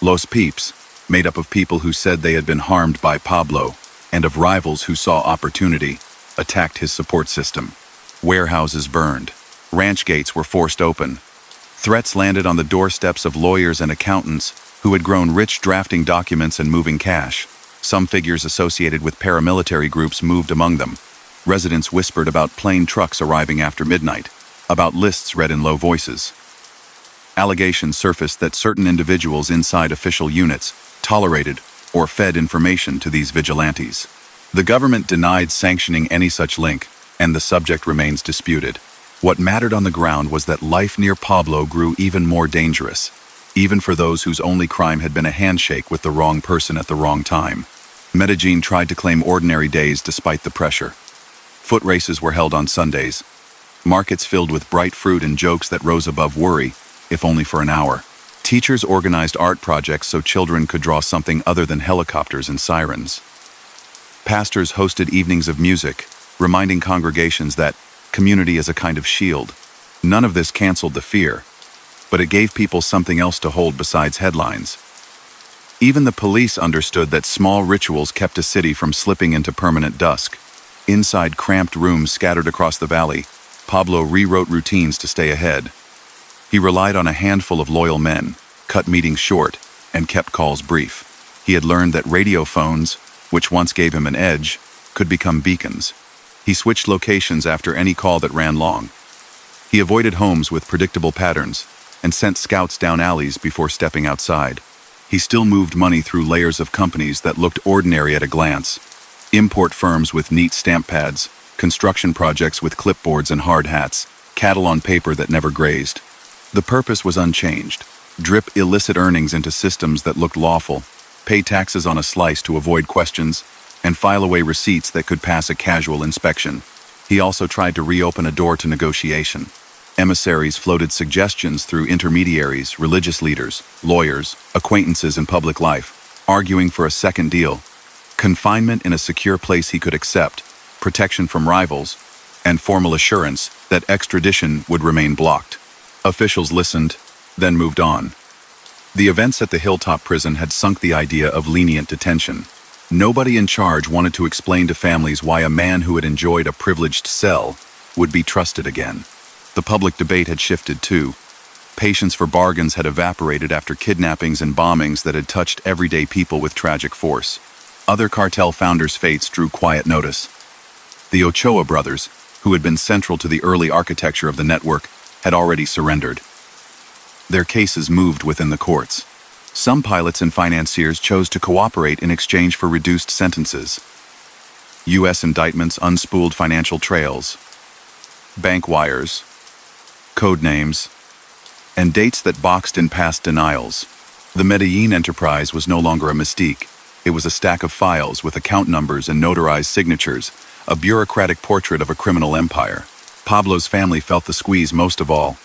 Los Peeps, made up of people who said they had been harmed by Pablo, and of rivals who saw opportunity, attacked his support system. Warehouses burned. Ranch gates were forced open. Threats landed on the doorsteps of lawyers and accountants who had grown rich drafting documents and moving cash. Some figures associated with paramilitary groups moved among them. Residents whispered about plane trucks arriving after midnight, about lists read in low voices. Allegations surfaced that certain individuals inside official units tolerated or fed information to these vigilantes. The government denied sanctioning any such link, and the subject remains disputed. What mattered on the ground was that life near Pablo grew even more dangerous. even for those whose only crime had been a handshake with the wrong person at the wrong time. Medellín tried to claim ordinary days despite the pressure. Foot races were held on Sundays, markets filled with bright fruit and jokes that rose above worry, if only for an hour. Teachers organized art projects so children could draw something other than helicopters and sirens. Pastors hosted evenings of music, reminding congregations that community is a kind of shield. None of this canceled the fear, but it gave people something else to hold besides headlines. Even the police understood that small rituals kept a city from slipping into permanent dusk. Inside cramped rooms scattered across the valley, Pablo rewrote routines to stay ahead. He relied on a handful of loyal men, cut meetings short, and kept calls brief. He had learned that radio phones, which once gave him an edge, could become beacons. He switched locations after any call that ran long. He avoided homes with predictable patterns and sent scouts down alleys before stepping outside. He still moved money through layers of companies that looked ordinary at a glance. Import firms with neat stamp pads, construction projects with clipboards and hard hats, cattle on paper that never grazed. The purpose was unchanged. Drip illicit earnings into systems that looked lawful, pay taxes on a slice to avoid questions, and file away receipts that could pass a casual inspection. He also tried to reopen a door to negotiation. Emissaries floated suggestions through intermediaries, religious leaders, lawyers, acquaintances in public life, arguing for a second deal. Confinement in a secure place he could accept, protection from rivals, and formal assurance that extradition would remain blocked. Officials listened, then moved on. The events at the Hilltop prison had sunk the idea of lenient detention. Nobody in charge wanted to explain to families why a man who had enjoyed a privileged cell would be trusted again. The public debate had shifted too. Patience for bargains had evaporated after kidnappings and bombings that had touched everyday people with tragic force. Other cartel founders' fates drew quiet notice. The Ochoa brothers, who had been central to the early architecture of the network, had already surrendered. Their cases moved within the courts. Some pilots and financiers chose to cooperate in exchange for reduced sentences. U.S. indictments unspooled financial trails, bank wires, code names, and dates that boxed in past denials. The Medellín enterprise was no longer a mystique. It was a stack of files with account numbers and notarized signatures, a bureaucratic portrait of a criminal empire. Pablo's family felt the squeeze most of all.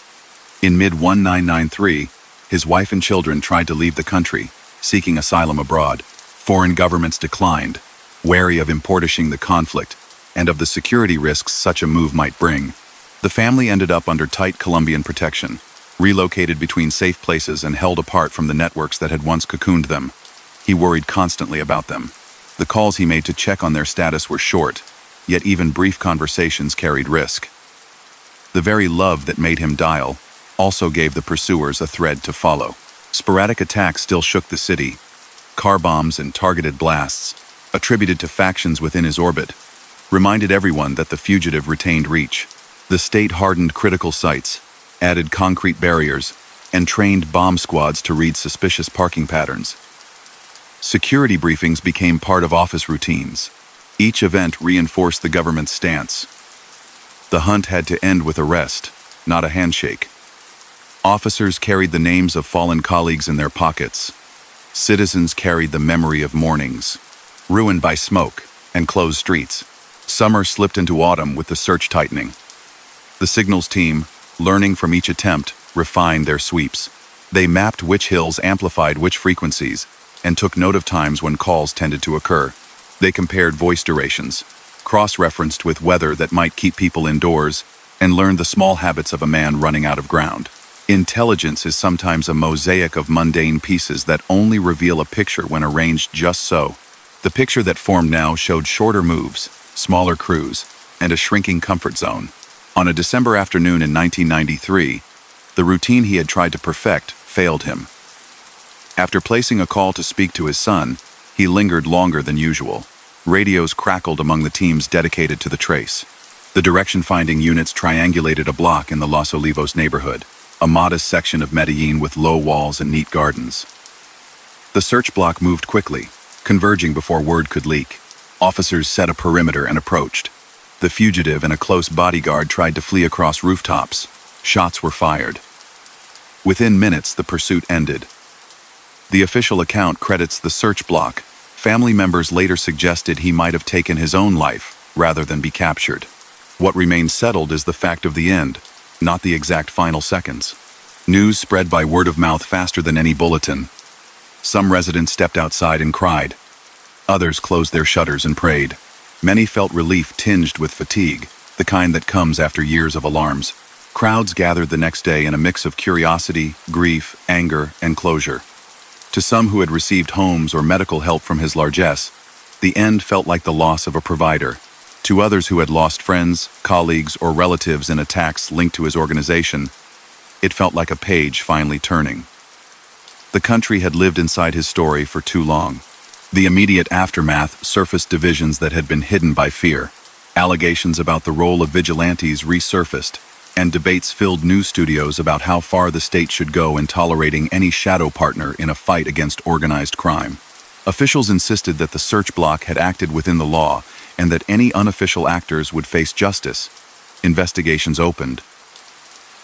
In mid-1993, his wife and children tried to leave the country, seeking asylum abroad. Foreign governments declined, wary of importing the conflict and of the security risks such a move might bring. The family ended up under tight Colombian protection, relocated between safe places and held apart from the networks that had once cocooned them. He worried constantly about them. The calls he made to check on their status were short, yet even brief conversations carried risk. The very love that made him dial also gave the pursuers a thread to follow. Sporadic attacks still shook the city. Car bombs and targeted blasts, attributed to factions within his orbit, reminded everyone that the fugitive retained reach. The state hardened critical sites, added concrete barriers, and trained bomb squads to read suspicious parking patterns. Security briefings became part of office routines. Each event reinforced the government's stance. The hunt had to end with arrest, not a handshake. Officers carried the names of fallen colleagues in their pockets. Citizens carried the memory of mornings, ruined by smoke and closed streets. Summer slipped into autumn with the search tightening. The signals team, learning from each attempt, refined their sweeps. They mapped which hills amplified which frequencies and took note of times when calls tended to occur. They compared voice durations, cross-referenced with weather that might keep people indoors, and learned the small habits of a man running out of ground. Intelligence is sometimes a mosaic of mundane pieces that only reveal a picture when arranged just so. The picture that formed now showed shorter moves, smaller crews, and a shrinking comfort zone. On a December afternoon in 1993, the routine he had tried to perfect failed him. After placing a call to speak to his son, he lingered longer than usual. Radios crackled among the teams dedicated to the trace. The direction-finding units triangulated a block in the Los Olivos neighborhood, a modest section of Medellín with low walls and neat gardens. The search block moved quickly, converging before word could leak. Officers set a perimeter and approached. The fugitive and a close bodyguard tried to flee across rooftops. Shots were fired. Within minutes, the pursuit ended. The official account credits the search block. Family members later suggested he might have taken his own life rather than be captured. What remains settled is the fact of the end, not the exact final seconds. News spread by word of mouth faster than any bulletin. Some residents stepped outside and cried. Others closed their shutters and prayed. Many felt relief tinged with fatigue, the kind that comes after years of alarms. Crowds gathered the next day in a mix of curiosity, grief, anger, and closure. To some who had received homes or medical help from his largesse, the end felt like the loss of a provider. To others who had lost friends, colleagues, or relatives in attacks linked to his organization, it felt like a page finally turning. The country had lived inside his story for too long. The immediate aftermath surfaced divisions that had been hidden by fear. Allegations about the role of vigilantes resurfaced, and debates filled news studios about how far the state should go in tolerating any shadow partner in a fight against organized crime. Officials insisted that the search block had acted within the law and that any unofficial actors would face justice. Investigations opened.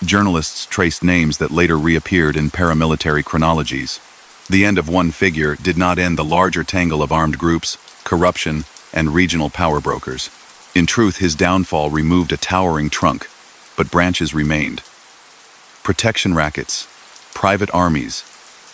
Journalists traced names that later reappeared in paramilitary chronologies. The end of one figure did not end the larger tangle of armed groups, corruption, and regional power brokers. In truth, his downfall removed a towering trunk, but branches remained. Protection rackets, private armies,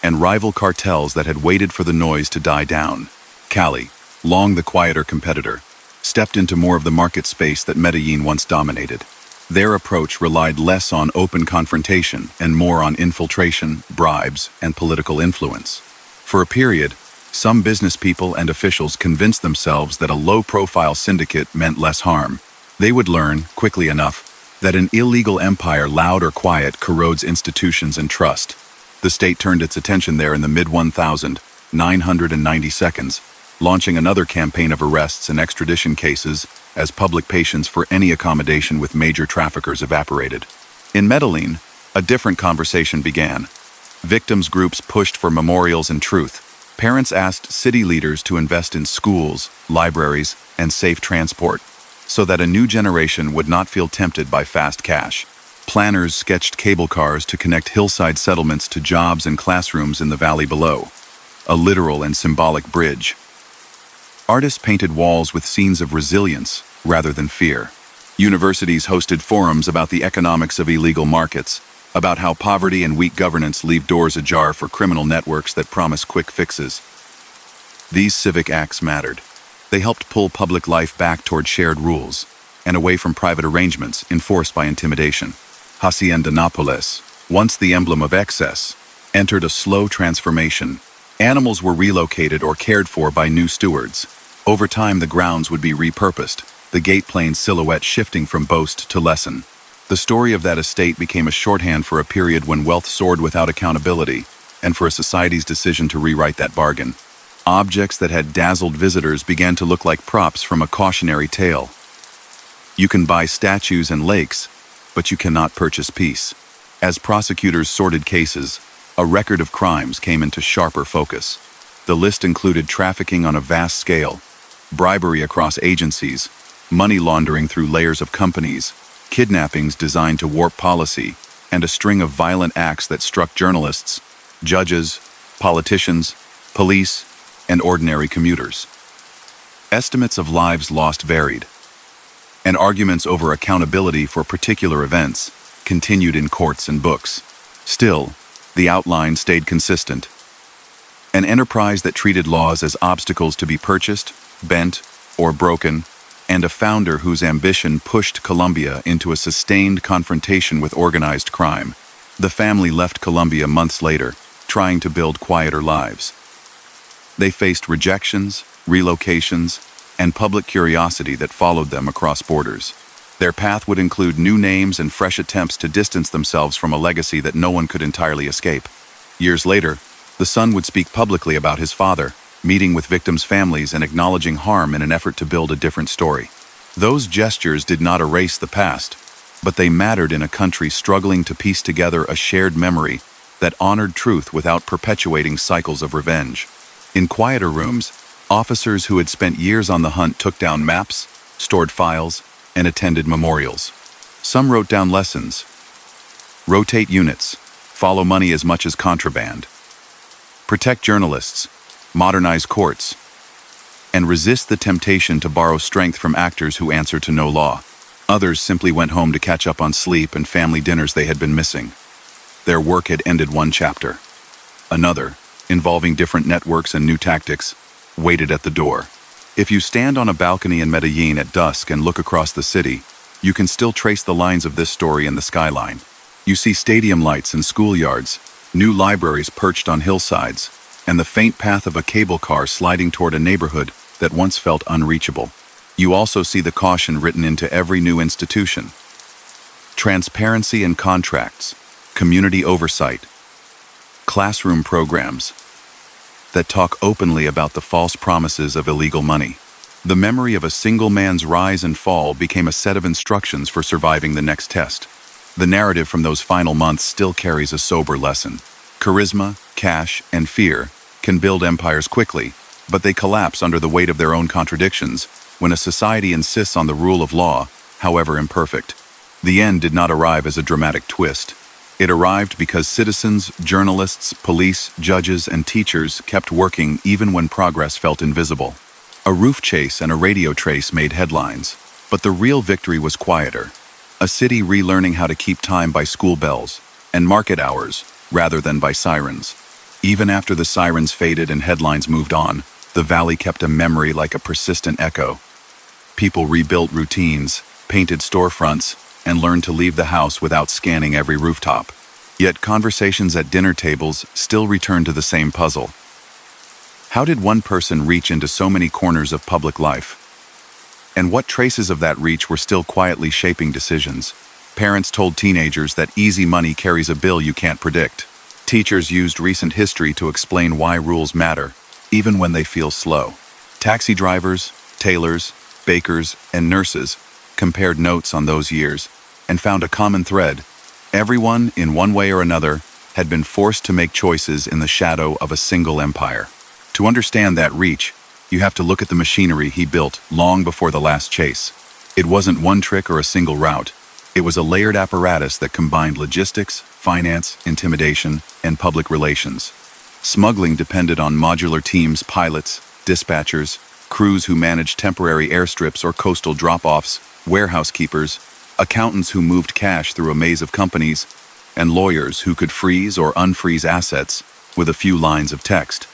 and rival cartels that had waited for the noise to die down. Cali, long the quieter competitor, stepped into more of the market space that Medellín once dominated. Their approach relied less on open confrontation and more on infiltration, bribes, and political influence. For a period, some business people and officials convinced themselves that a low-profile syndicate meant less harm. They would learn, quickly enough, that an illegal empire, loud or quiet, corrodes institutions and trust. The state turned its attention there in the mid-1990s, launching another campaign of arrests and extradition cases as public patience for any accommodation with major traffickers evaporated. In Medellín, a different conversation began. Victims' groups pushed for memorials and truth. Parents asked city leaders to invest in schools, libraries, and safe transport, so that a new generation would not feel tempted by fast cash. Planners sketched cable cars to connect hillside settlements to jobs and classrooms in the valley below, a literal and symbolic bridge. Artists painted walls with scenes of resilience rather than fear. Universities hosted forums about the economics of illegal markets, about how poverty and weak governance leave doors ajar for criminal networks that promise quick fixes. These civic acts mattered. They helped pull public life back toward shared rules and away from private arrangements enforced by intimidation. Hacienda Nápoles, once the emblem of excess, entered a slow transformation. Animals were relocated or cared for by new stewards. Over time, the grounds would be repurposed, the gate plane's silhouette shifting from boast to lesson. The story of that estate became a shorthand for a period when wealth soared without accountability, and for a society's decision to rewrite that bargain. Objects that had dazzled visitors began to look like props from a cautionary tale. You can buy statues and lakes, but you cannot purchase peace. As prosecutors sorted cases, a record of crimes came into sharper focus. The list included trafficking on a vast scale, bribery across agencies, money laundering through layers of companies, kidnappings designed to warp policy, and a string of violent acts that struck journalists, judges, politicians, police, and ordinary commuters. Estimates of lives lost varied, and arguments over accountability for particular events continued in courts and books. Still, the outline stayed consistent. An enterprise that treated laws as obstacles to be purchased, bent, or broken, and a founder whose ambition pushed Colombia into a sustained confrontation with organized crime. The family left Colombia months later, trying to build quieter lives. They faced rejections, relocations, and public curiosity that followed them across borders. Their path would include new names and fresh attempts to distance themselves from a legacy that no one could entirely escape. Years later, the son would speak publicly about his father, meeting with victims' families and acknowledging harm in an effort to build a different story. Those gestures did not erase the past, but they mattered in a country struggling to piece together a shared memory that honored truth without perpetuating cycles of revenge. In quieter rooms, officers who had spent years on the hunt took down maps, stored files, and attended memorials. Some wrote down lessons. Rotate units. follow money as much as contraband. Protect journalists, modernize courts, and resist the temptation to borrow strength from actors who answer to no law. Others simply went home to catch up on sleep and family dinners they had been missing. Their work had ended one chapter. Another, involving different networks and new tactics, waited at the door. If you stand on a balcony in Medellín at dusk and look across the city, you can still trace the lines of this story in the skyline. You see stadium lights and schoolyards, new libraries perched on hillsides, and the faint path of a cable car sliding toward a neighborhood that once felt unreachable. You also see the caution written into every new institution. Transparency in contracts, community oversight, classroom programs that talk openly about the false promises of illegal money. The memory of a single man's rise and fall became a set of instructions for surviving the next test. The narrative from those final months still carries a sober lesson. Charisma, cash, and fear can build empires quickly, but they collapse under the weight of their own contradictions when a society insists on the rule of law, however imperfect. The end did not arrive as a dramatic twist. It arrived because citizens, journalists, police, judges, and teachers kept working even when progress felt invisible. A roof chase and a radio trace made headlines, but the real victory was quieter. A city relearning how to keep time by school bells and market hours rather than by sirens. Even after the sirens faded and headlines moved on, the valley kept a memory like a persistent echo. People rebuilt routines, painted storefronts, and learned to leave the house without scanning every rooftop. Yet conversations at dinner tables still returned to the same puzzle. How did one person reach into so many corners of public life? And what traces of that reach were still quietly shaping decisions? Parents told teenagers that easy money carries a bill you can't predict. Teachers used recent history to explain why rules matter, even when they feel slow. Taxi drivers, tailors, bakers, and nurses compared notes on those years and found a common thread. Everyone, in one way or another, had been forced to make choices in the shadow of a single empire. To understand that reach, you have to look at the machinery he built long before the last chase. It wasn't one trick or a single route. It was a layered apparatus that combined logistics, finance, intimidation, and public relations. Smuggling depended on modular teams, pilots, dispatchers, crews who managed temporary airstrips or coastal drop-offs, warehouse keepers, accountants who moved cash through a maze of companies, and lawyers who could freeze or unfreeze assets with a few lines of text.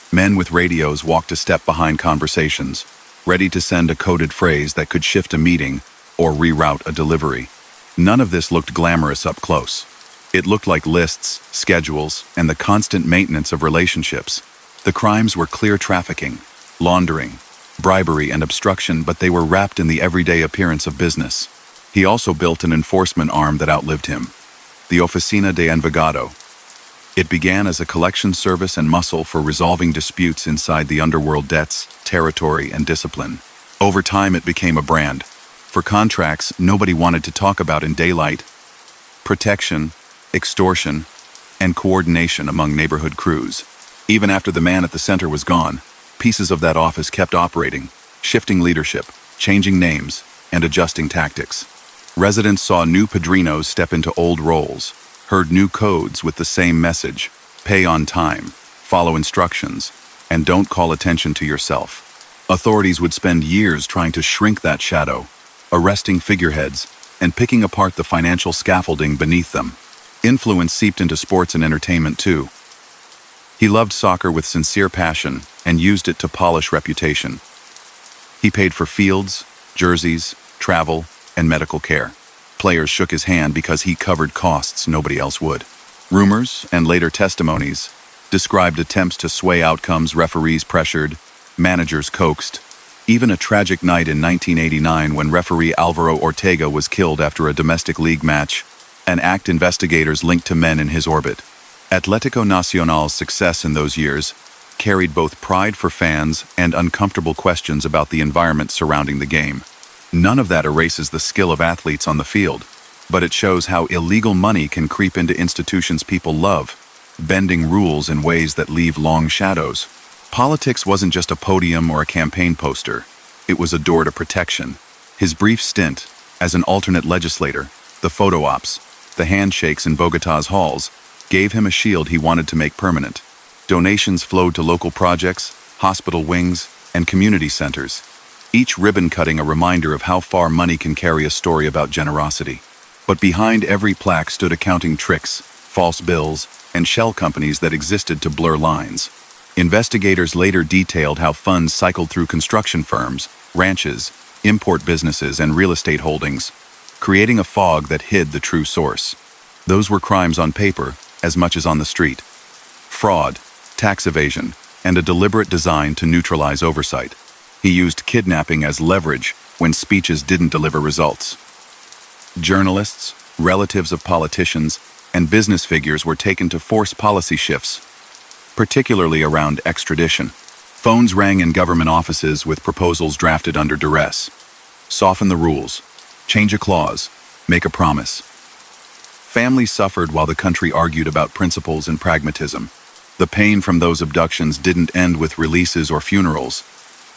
Men with radios walked a step behind conversations, ready to send a coded phrase that could shift a meeting or reroute a delivery. None of this looked glamorous up close. It looked like lists, schedules, and the constant maintenance of relationships. The crimes were clear trafficking, laundering, bribery, and obstruction, but they were wrapped in the everyday appearance of business. He also built an enforcement arm that outlived him, the Oficina de Envigado. It began as a collection service and muscle for resolving disputes inside the underworld debts, territory, and discipline. Over time, it became a brand. For contracts nobody wanted to talk about in daylight, protection, extortion, and coordination among neighborhood crews. Even after the man at the center was gone, pieces of that office kept operating, shifting leadership, changing names, and adjusting tactics. Residents saw new padrinos step into old roles, heard new codes with the same message: pay on time, follow instructions, and don't call attention to yourself. Authorities would spend years trying to shrink that shadow, arresting figureheads, and picking apart the financial scaffolding beneath them. Influence seeped into sports and entertainment too. He loved soccer with sincere passion and used it to polish reputation. He paid for fields, jerseys, travel, and medical care. Players shook his hand because he covered costs nobody else would. Rumors, and later testimonies, described attempts to sway outcomes referees pressured, managers coaxed. Even a tragic night in 1989 when referee Alvaro Ortega was killed after a domestic league match, an act investigators linked to men in his orbit. Atlético Nacional's success in those years carried both pride for fans and uncomfortable questions about the environment surrounding the game. None of that erases the skill of athletes on the field, but it shows how illegal money can creep into institutions people love, bending rules in ways that leave long shadows. Politics wasn't just a podium or a campaign poster. It was a door to protection. His brief stint as an alternate legislator, the photo ops, and the rise of the unwind the handshakes in Bogotá's halls, gave him a shield he wanted to make permanent. Donations flowed to local projects, hospital wings, and community centers, each ribbon cutting a reminder of how far money can carry a story about generosity. But behind every plaque stood accounting tricks, false bills, and shell companies that existed to blur lines. Investigators later detailed how funds cycled through construction firms, ranches, import businesses, and real estate holdings, creating a fog that hid the true source. Those were crimes on paper as much as on the street. Fraud, tax evasion, and a deliberate design to neutralize oversight. He used kidnapping as leverage when speeches didn't deliver results. Journalists, relatives of politicians, and business figures were taken to force policy shifts, particularly around extradition. Phones rang in government offices with proposals drafted under duress. Soften the rules, change a clause, make a promise. Families suffered while the country argued about principles and pragmatism. The pain from those abductions didn't end with releases or funerals.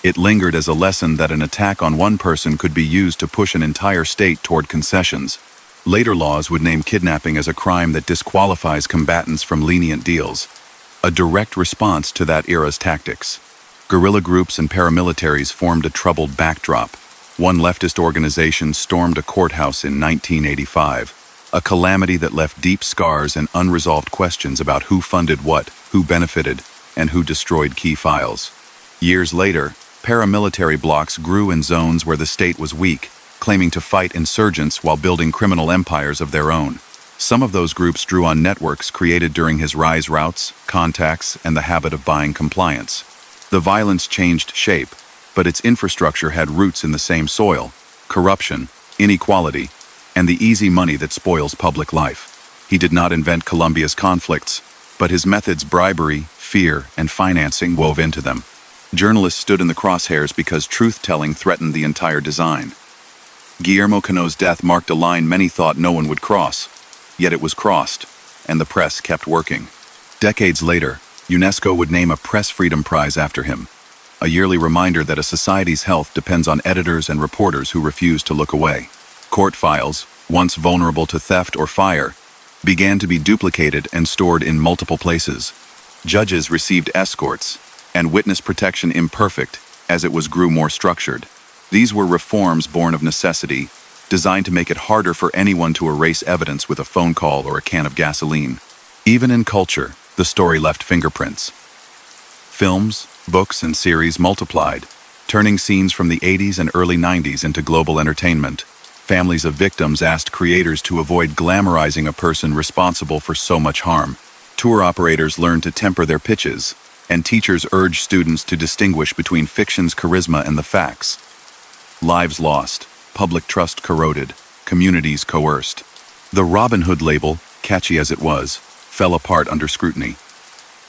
It lingered as a lesson that an attack on one person could be used to push an entire state toward concessions. Later laws would name kidnapping as a crime that disqualifies combatants from lenient deals, a direct response to that era's tactics. Guerrilla groups and paramilitaries formed a troubled backdrop. One leftist organization stormed a courthouse in 1985, a calamity that left deep scars and unresolved questions about who funded what, who benefited, and who destroyed key files. Years later, paramilitary blocs grew in zones where the state was weak, claiming to fight insurgents while building criminal empires of their own. Some of those groups drew on networks created during his rise routes, contacts, and the habit of buying compliance. The violence changed shape, but its infrastructure had roots in the same soil: corruption, inequality, and the easy money that spoils public life. He did not invent Colombia's conflicts, but his methods, bribery, fear, and financing, wove into them. Journalists stood in the crosshairs because truth-telling threatened the entire design. Guillermo Cano's death marked a line many thought no one would cross, yet it was crossed, and the press kept working. Decades later, UNESCO would name a Press Freedom Prize after him, a yearly reminder that a society's health depends on editors and reporters who refuse to look away. Court files, once vulnerable to theft or fire, began to be duplicated and stored in multiple places. Judges received escorts, and witness protection imperfect as it grew more structured. These were reforms born of necessity, designed to make it harder for anyone to erase evidence with a phone call or a can of gasoline. Even in culture, the story left fingerprints. Films, books, and series multiplied, turning scenes from the 80s and early 90s into global entertainment. Families of victims asked creators to avoid glamorizing a person responsible for so much harm. Tour operators learned to temper their pitches, and teachers urged students to distinguish between fiction's charisma and the facts. Lives lost, public trust corroded, communities coerced. The Robin Hood label, catchy as it was, fell apart under scrutiny.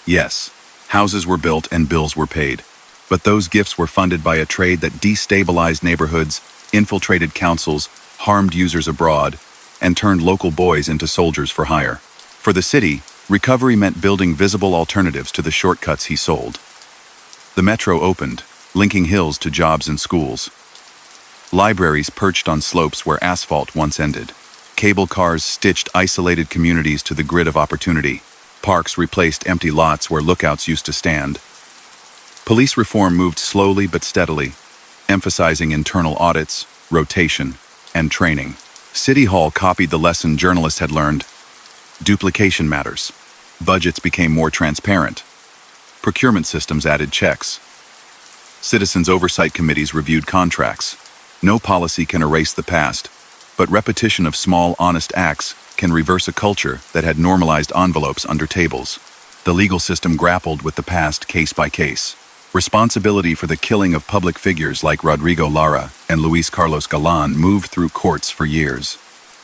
Yes, houses were built and bills were paid, but those gifts were funded by a trade that destabilized neighborhoods, infiltrated councils, harmed users abroad, and turned local boys into soldiers for hire. For the city, recovery meant building visible alternatives to the shortcuts he sold. The metro opened, linking hills to jobs and schools. Libraries perched on slopes where asphalt once ended. Cable cars stitched isolated communities to the grid of opportunity. Parks replaced empty lots where lookouts used to stand. Police reform moved slowly but steadily, emphasizing internal audits, rotation, and training. City Hall copied the lesson journalists had learned. Duplication matters. Budgets became more transparent. Procurement systems added checks. Citizens' oversight committees reviewed contracts. No policy can erase the past, but repetition of small, honest acts can reverse a culture that had normalized envelopes under tables. The legal system grappled with the past case by case. Responsibility for the killing of public figures like Rodrigo Lara and Luis Carlos Galan moved through courts for years.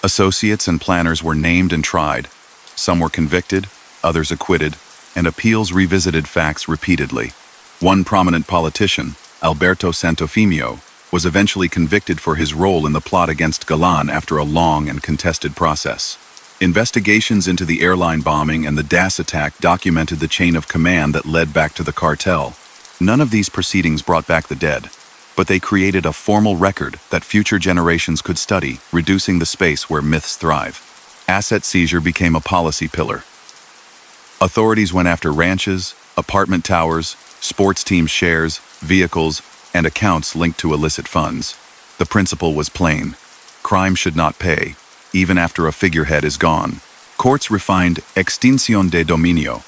Associates and planners were named and tried. Some were convicted, others acquitted, and appeals revisited facts repeatedly. One prominent politician, Alberto Santofimio, was eventually convicted for his role in the plot against Galan after a long and contested process. Investigations into the airline bombing and the DAS attack documented the chain of command that led back to the cartel. None of these proceedings brought back the dead, but they created a formal record that future generations could study, reducing the space where myths thrive. Asset seizure became a policy pillar. Authorities went after ranches, apartment towers, sports team shares, vehicles, and accounts linked to illicit funds. The principle was plain. Crime should not pay, even after a figurehead is gone. Courts refined extinción de dominio,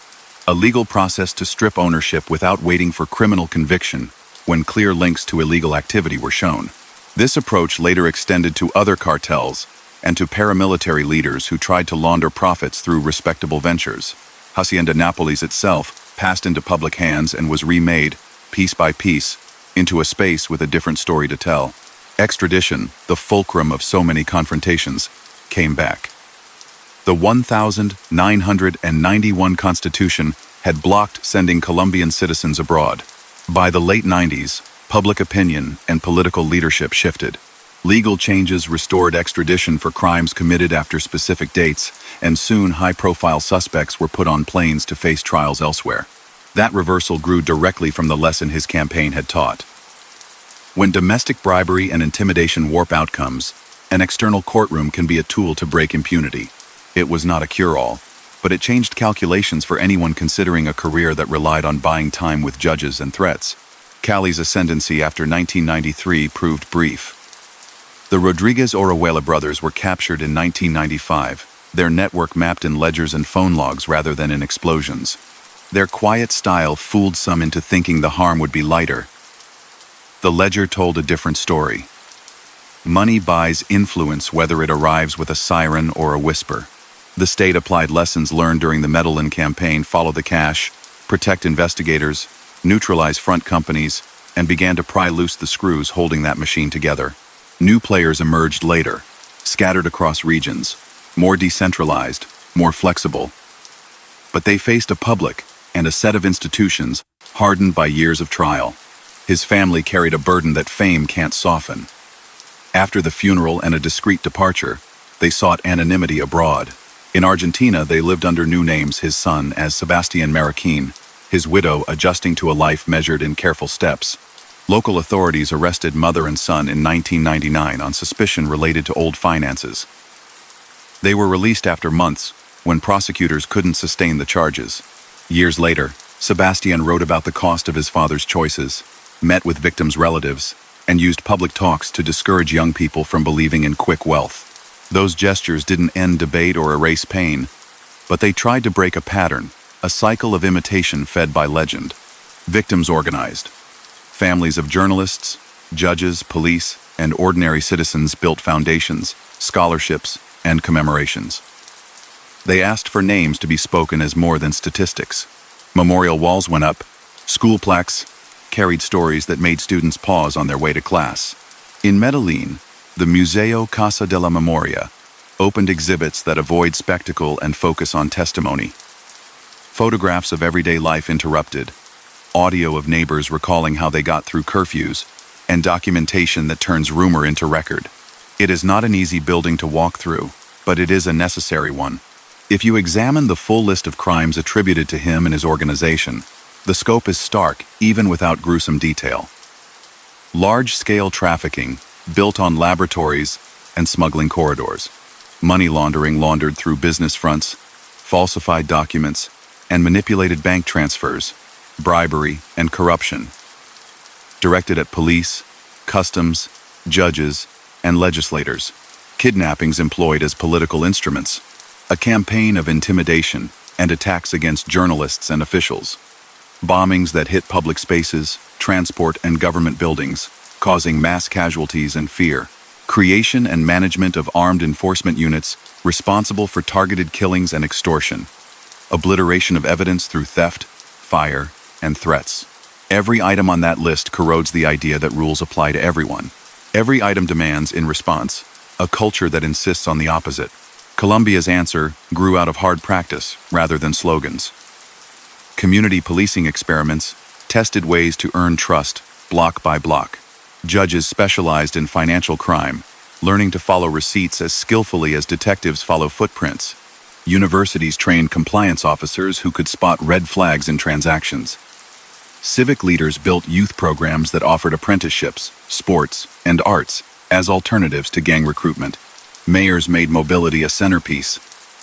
a legal process to strip ownership without waiting for criminal conviction when clear links to illegal activity were shown. This approach later extended to other cartels and to paramilitary leaders who tried to launder profits through respectable ventures. Hacienda Nápoles itself passed into public hands and was remade, piece by piece, into a space with a different story to tell. Extradition, the fulcrum of so many confrontations, came back. The 1991 Constitution had blocked sending Colombian citizens abroad. By the late 90s, public opinion and political leadership shifted. Legal changes restored extradition for crimes committed after specific dates, and soon high-profile suspects were put on planes to face trials elsewhere. That reversal grew directly from the lesson his campaign had taught. When domestic bribery and intimidation warp outcomes, an external courtroom can be a tool to break impunity. It was not a cure-all, but it changed calculations for anyone considering a career that relied on buying time with judges and threats. Cali's ascendancy after 1993 proved brief. The Rodriguez-Orihuela brothers were captured in 1995, their network mapped in ledgers and phone logs rather than in explosions. Their quiet style fooled some into thinking the harm would be lighter. The ledger told a different story. Money buys influence whether it arrives with a siren or a whisper. The state applied lessons learned during the Medellín campaign: follow the cash, protect investigators, neutralize front companies, and began to pry loose the screws holding that machine together. New players emerged later, scattered across regions, more decentralized, more flexible. But they faced a public and a set of institutions hardened by years of trial. His family carried a burden that fame can't soften. After the funeral and a discreet departure, they sought anonymity abroad. In Argentina, they lived under new names, his son as Sebastián Marroquín, his widow adjusting to a life measured in careful steps. Local authorities arrested mother and son in 1999 on suspicion related to old finances. They were released after months, when prosecutors couldn't sustain the charges. Years later, Sebastián wrote about the cost of his father's choices, met with victims' relatives, and used public talks to discourage young people from believing in quick wealth. Those gestures didn't end debate or erase pain, but they tried to break a pattern, a cycle of imitation fed by legend. Victims organized. Families of journalists, judges, police, and ordinary citizens built foundations, scholarships, and commemorations. They asked for names to be spoken as more than statistics. Memorial walls went up, school plaques carried stories that made students pause on their way to class. In Medellín, the Museo Casa de la Memoria opened exhibits that avoid spectacle and focus on testimony. Photographs of everyday life interrupted, audio of neighbors recalling how they got through curfews, and documentation that turns rumor into record. It is not an easy building to walk through, but it is a necessary one. If you examine the full list of crimes attributed to him and his organization, the scope is stark, even without gruesome detail. Large-scale trafficking, built on laboratories and smuggling corridors. Money laundering laundered through business fronts, falsified documents, and manipulated bank transfers. Bribery and corruption. Directed at police, customs, judges, and legislators. Kidnappings employed as political instruments. A campaign of intimidation and attacks against journalists and officials. Bombings that hit public spaces, transport, and government buildings, causing mass casualties and fear. Creation and management of armed enforcement units responsible for targeted killings and extortion. Obliteration of evidence through theft, fire, and threats. Every item on that list corrodes the idea that rules apply to everyone. Every item demands, in response, a culture that insists on the opposite. Colombia's answer grew out of hard practice rather than slogans. Community policing experiments tested ways to earn trust, block by block. Judges specialized in financial crime, learning to follow receipts as skillfully as detectives follow footprints. Universities trained compliance officers who could spot red flags in transactions. Civic leaders built youth programs that offered apprenticeships, sports, and arts as alternatives to gang recruitment. Mayors made mobility a centerpiece,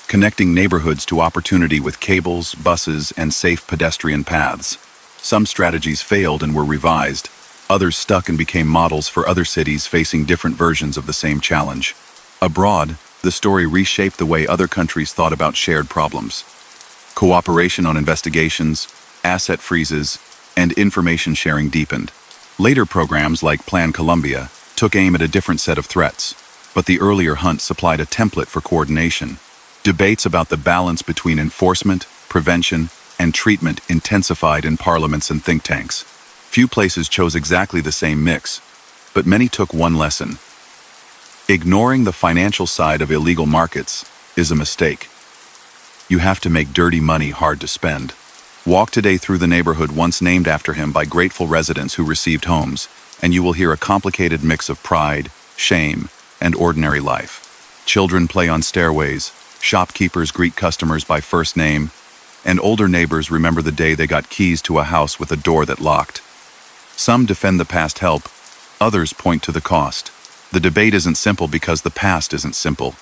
connecting neighborhoods to opportunity with cables, buses, and safe pedestrian paths. Some strategies failed and were revised. Others stuck and became models for other cities facing different versions of the same challenge. Abroad, the story reshaped the way other countries thought about shared problems. Cooperation on investigations, asset freezes, and information sharing deepened. Later programs like Plan Colombia took aim at a different set of threats, but the earlier hunt supplied a template for coordination. Debates about the balance between enforcement, prevention, and treatment intensified in parliaments and think tanks. Few places chose exactly the same mix, but many took one lesson. Ignoring the financial side of illegal markets is a mistake. You have to make dirty money hard to spend. Walk today through the neighborhood once named after him by grateful residents who received homes, and you will hear a complicated mix of pride, shame, and ordinary life. Children play on stairways, shopkeepers greet customers by first name, and older neighbors remember the day they got keys to a house with a door that locked. Some defend the past help, others point to the cost. The debate isn't simple because the past isn't simple.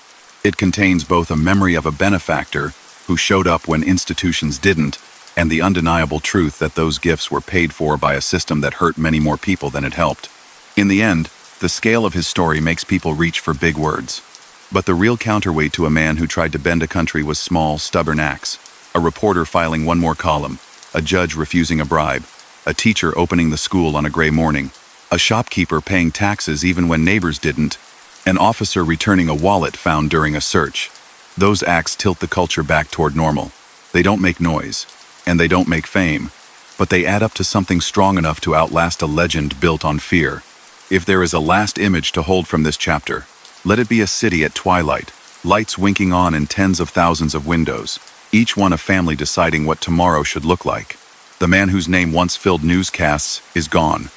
It contains both a memory of a benefactor who showed up when institutions didn't, and the undeniable truth that those gifts were paid for by a system that hurt many more people than it helped. In the end, the scale of his story makes people reach for big words. But the real counterweight to a man who tried to bend a country was small, stubborn acts. A reporter filing one more column, a judge refusing a bribe, a teacher opening the school on a gray morning, a shopkeeper paying taxes even when neighbors didn't, an officer returning a wallet found during a search. Those acts tilt the culture back toward normal. They don't make noise, and they don't make fame, but they add up to something strong enough to outlast a legend built on fear. If there is a last image to hold from this chapter, let it be a city at twilight, lights winking on in tens of thousands of windows, each one a family deciding what tomorrow should look like. The man whose name once filled newscasts is gone.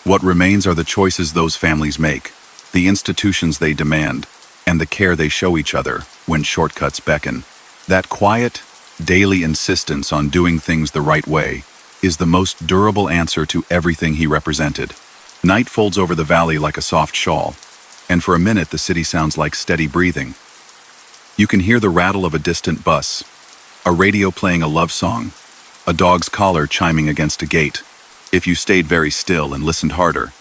What remains are the choices those families make, the institutions they demand, and the care they show each other when shortcuts beckon. That quiet, daily insistence on doing things the right way is the most durable answer to everything he represented. Night folds over the valley like a soft shawl, and for a minute the city sounds like steady breathing. You can hear the rattle of a distant bus, a radio playing a love song, a dog's collar chiming against a gate. If you stayed very still and listened harder,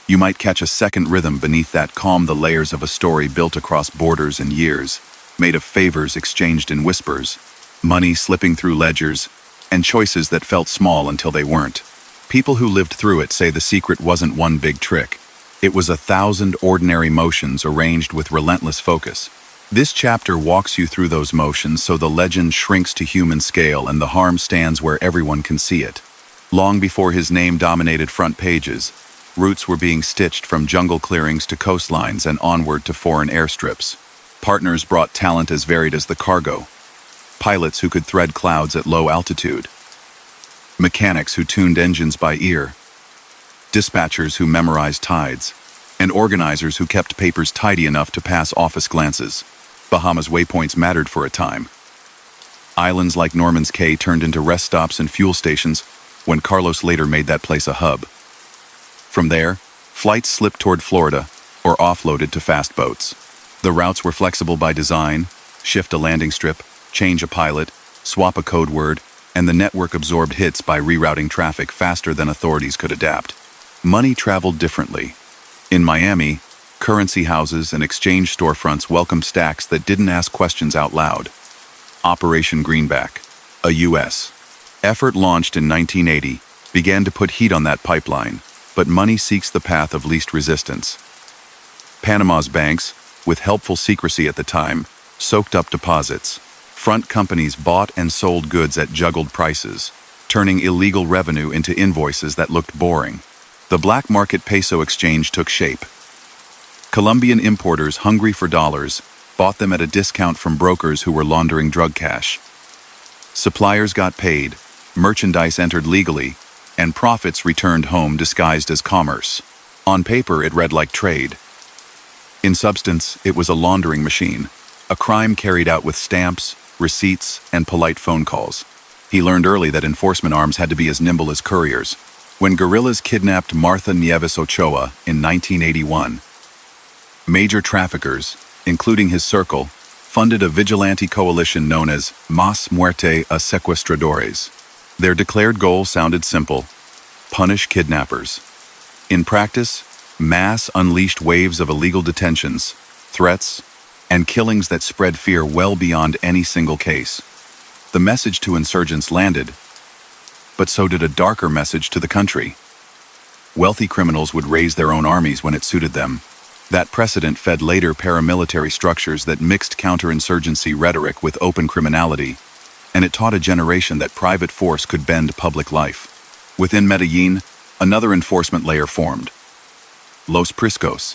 you might catch a second rhythm beneath that calm, the layers of a story built across borders and years, made of favors exchanged in whispers, money slipping through ledgers, and choices that felt small until they weren't. People who lived through it say the secret wasn't one big trick. It was 1,000 ordinary motions arranged with relentless focus. This chapter walks you through those motions so the legend shrinks to human scale and the harm stands where everyone can see it. Long before his name dominated front pages, routes were being stitched from jungle clearings to coastlines and onward to foreign airstrips. Partners brought talent as varied as the cargo. Pilots who could thread clouds at low altitude. Mechanics who tuned engines by ear. Dispatchers who memorized tides. And organizers who kept papers tidy enough to pass office glances. Bahamas waypoints mattered for a time. Islands like Norman's Cay turned into rest stops and fuel stations when Carlos later made that place a hub. From there, flights slipped toward Florida or offloaded to fast boats. The routes were flexible by design: shift a landing strip, change a pilot, swap a code word, and the network absorbed hits by rerouting traffic faster than authorities could adapt. Money traveled differently. In Miami, currency houses and exchange storefronts welcomed stacks that didn't ask questions out loud. Operation Greenback, a U.S. effort launched in 1980, began to put heat on that pipeline, but money seeks the path of least resistance. Panama's banks, with helpful secrecy at the time, soaked up deposits. Front companies bought and sold goods at juggled prices, turning illegal revenue into invoices that looked boring. The black market peso exchange took shape. Colombian importers hungry for dollars bought them at a discount from brokers who were laundering drug cash. Suppliers got paid, merchandise entered legally, and profits returned home disguised as commerce. On paper, it read like trade. In substance, it was a laundering machine, a crime carried out with stamps, receipts, and polite phone calls. He learned early that enforcement arms had to be as nimble as couriers. When guerrillas kidnapped Martha Nieves Ochoa in 1981, major traffickers, including his circle, funded a vigilante coalition known as Más Muerte a Secuestradores. Their declared goal sounded simple: punish kidnappers. In practice, mass unleashed waves of illegal detentions, threats, and killings that spread fear well beyond any single case. The message to insurgents landed, but so did a darker message to the country. Wealthy criminals would raise their own armies when it suited them. That precedent fed later paramilitary structures that mixed counterinsurgency rhetoric with open criminality, and it taught a generation that private force could bend public life. Within Medellín, another enforcement layer formed: Los Priscos,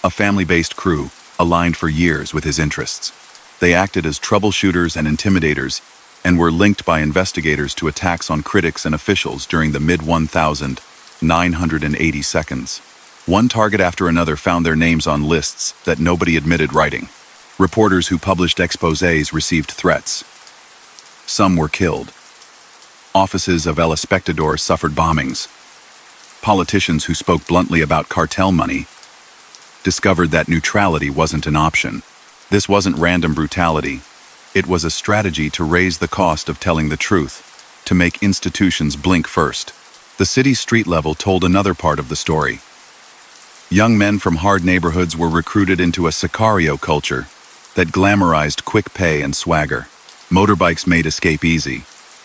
a family-based crew aligned for years with his interests. They acted as troubleshooters and intimidators, and were linked by investigators to attacks on critics and officials during the mid-1980 seconds. One target after another found their names on lists that nobody admitted writing. Reporters who published exposés received threats. Some were killed. Offices of El Espectador suffered bombings. Politicians who spoke bluntly about cartel money discovered that neutrality wasn't an option. This wasn't random brutality. It was a strategy to raise the cost of telling the truth, to make institutions blink first. The city's street level told another part of the story. Young men from hard neighborhoods were recruited into a sicario culture that glamorized quick pay and swagger. Motorbikes made escape easy.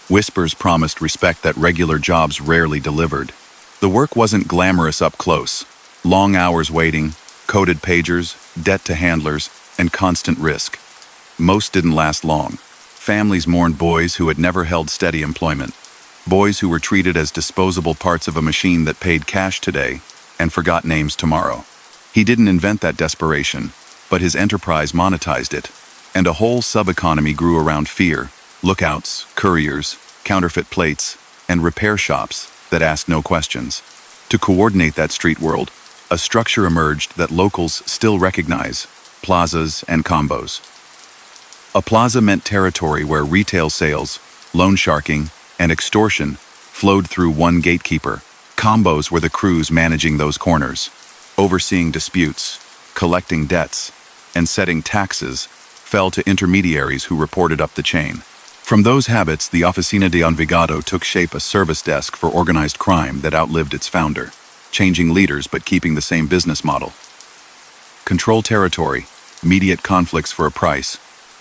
Whispers promised respect that regular jobs rarely delivered. The work wasn't glamorous up close. Long hours waiting, coded pagers, debt to handlers, and constant risk. Most didn't last long. Families mourned boys who had never held steady employment. Boys who were treated as disposable parts of a machine that paid cash today and forgot names tomorrow. He didn't invent that desperation, but his enterprise monetized it, and a whole sub-economy grew around fear: lookouts, couriers, counterfeit plates, and repair shops that asked no questions. To coordinate that street world, a structure emerged that locals still recognize: plazas and combos. A plaza meant territory where retail sales, loan sharking, and extortion flowed through one gatekeeper. Combos were the crews managing those corners, overseeing disputes, collecting debts, and setting taxes fell to intermediaries who reported up the chain. From those habits, the Oficina de Envigado took shape, a service desk for organized crime that outlived its founder, changing leaders but keeping the same business model. Control territory, mediate conflicts for a price,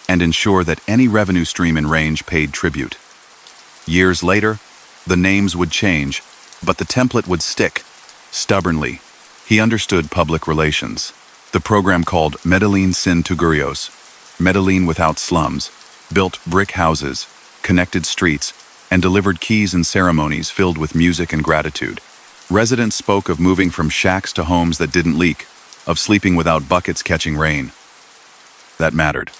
and ensure that any revenue stream in range paid tribute. Years later, the names would change, but the template would stick. Stubbornly, he understood public relations. The program called Medellín sin tugurios, Medellín without slums, built brick houses, connected streets, and delivered keys and ceremonies filled with music and gratitude. Residents spoke of moving from shacks to homes that didn't leak, of sleeping without buckets catching rain. That mattered.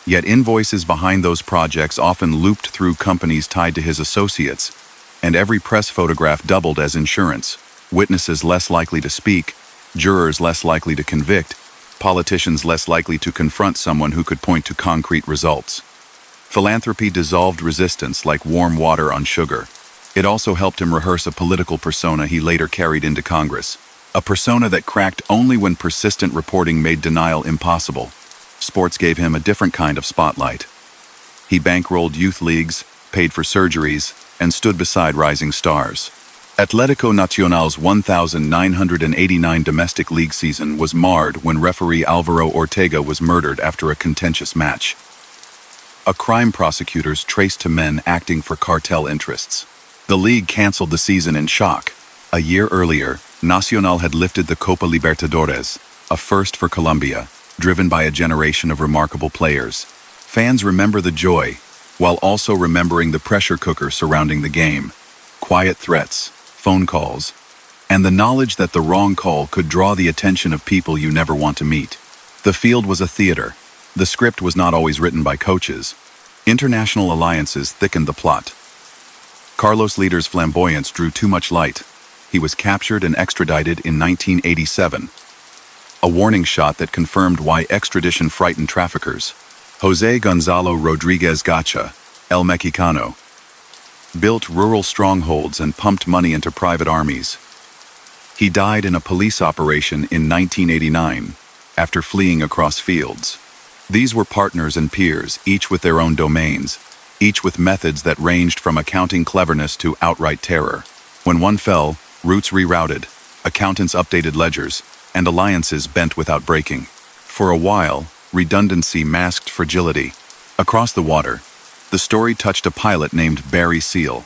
Yet invoices behind those projects often looped through companies tied to his associates, and every press photograph doubled as insurance. Witnesses less likely to speak, jurors less likely to convict, politicians less likely to confront someone who could point to concrete results. Philanthropy dissolved resistance like warm water on sugar. It also helped him rehearse a political persona he later carried into Congress, a persona that cracked only when persistent reporting made denial impossible. Sports gave him a different kind of spotlight. He bankrolled youth leagues, paid for surgeries, and stood beside rising stars. Atlético Nacional's 1,989 domestic league season was marred when referee Álvaro Ortega was murdered after a contentious match. A crime prosecutors traced to men acting for cartel interests. The league canceled the season in shock. A year earlier, Nacional had lifted the Copa Libertadores, a first for Colombia, driven by a generation of remarkable players. Fans remember the joy, while also remembering the pressure cooker surrounding the game. Quiet threats, phone calls, and the knowledge that the wrong call could draw the attention of people you never want to meet. The field was a theater. The script was not always written by coaches. International alliances thickened the plot. Carlos Leader's flamboyance drew too much light. He was captured and extradited in 1987. A warning shot that confirmed why extradition frightened traffickers. José Gonzalo Rodríguez Gacha, El Mexicano, built rural strongholds and pumped money into private armies. He died in a police operation in 1989 after fleeing across fields. These were partners and peers, each with their own domains, each with methods that ranged from accounting cleverness to outright terror. When one fell, routes rerouted, accountants updated ledgers, and alliances bent without breaking. For a while, redundancy masked fragility. Across the water, the story touched a pilot named Barry Seal.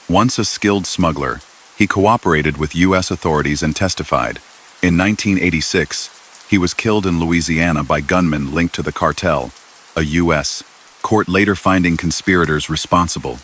Once a skilled smuggler, he cooperated with U.S. authorities and testified. In 1986, he was killed in Louisiana by gunmen linked to the cartel, a U.S. court later finding conspirators responsible.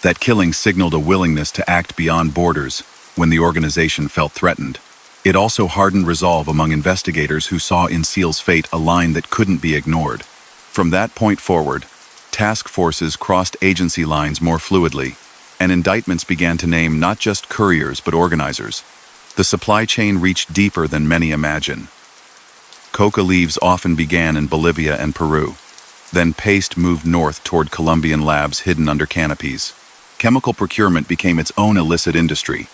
That killing signaled a willingness to act beyond borders when the organization felt threatened. It also hardened resolve among investigators who saw in Seal's fate a line that couldn't be ignored. From that point forward, task forces crossed agency lines more fluidly, and indictments began to name not just couriers but organizers. The supply chain reached deeper than many imagine. Coca leaves often began in Bolivia and Peru. Then paste moved north toward Colombian labs hidden under canopies. Chemical procurement became its own illicit industry.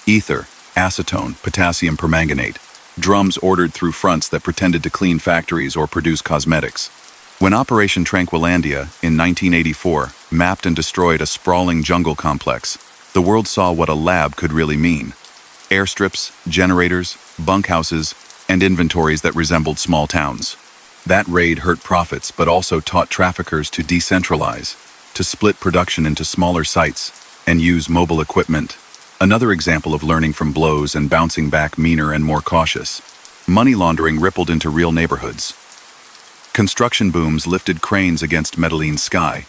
Ether, acetone, potassium permanganate, drums ordered through fronts that pretended to clean factories or produce cosmetics. When Operation Tranquilandia, in 1984, mapped and destroyed a sprawling jungle complex, the world saw what a lab could really mean. Airstrips, generators, bunkhouses, and inventories that resembled small towns. That raid hurt profits but also taught traffickers to decentralize, to split production into smaller sites, and use mobile equipment. Another example of learning from blows and bouncing back meaner and more cautious. Money laundering rippled into real neighborhoods. Construction booms lifted cranes against Medellin's sky,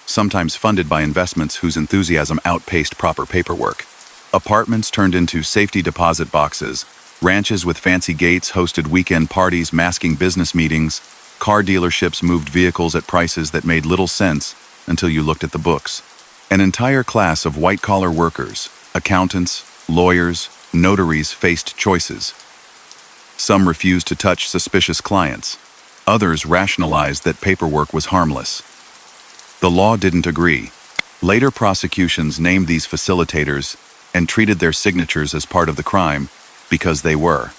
sometimes funded by investments whose enthusiasm outpaced proper paperwork. Apartments turned into safety deposit boxes, ranches with fancy gates hosted weekend parties masking business meetings, car dealerships moved vehicles at prices that made little sense until you looked at the books. An entire class of white-collar workers, accountants, lawyers, notaries faced choices. Some refused to touch suspicious clients. Others rationalized that paperwork was harmless. The law didn't agree. Later prosecutions named these facilitators and treated their signatures as part of the crime because they were.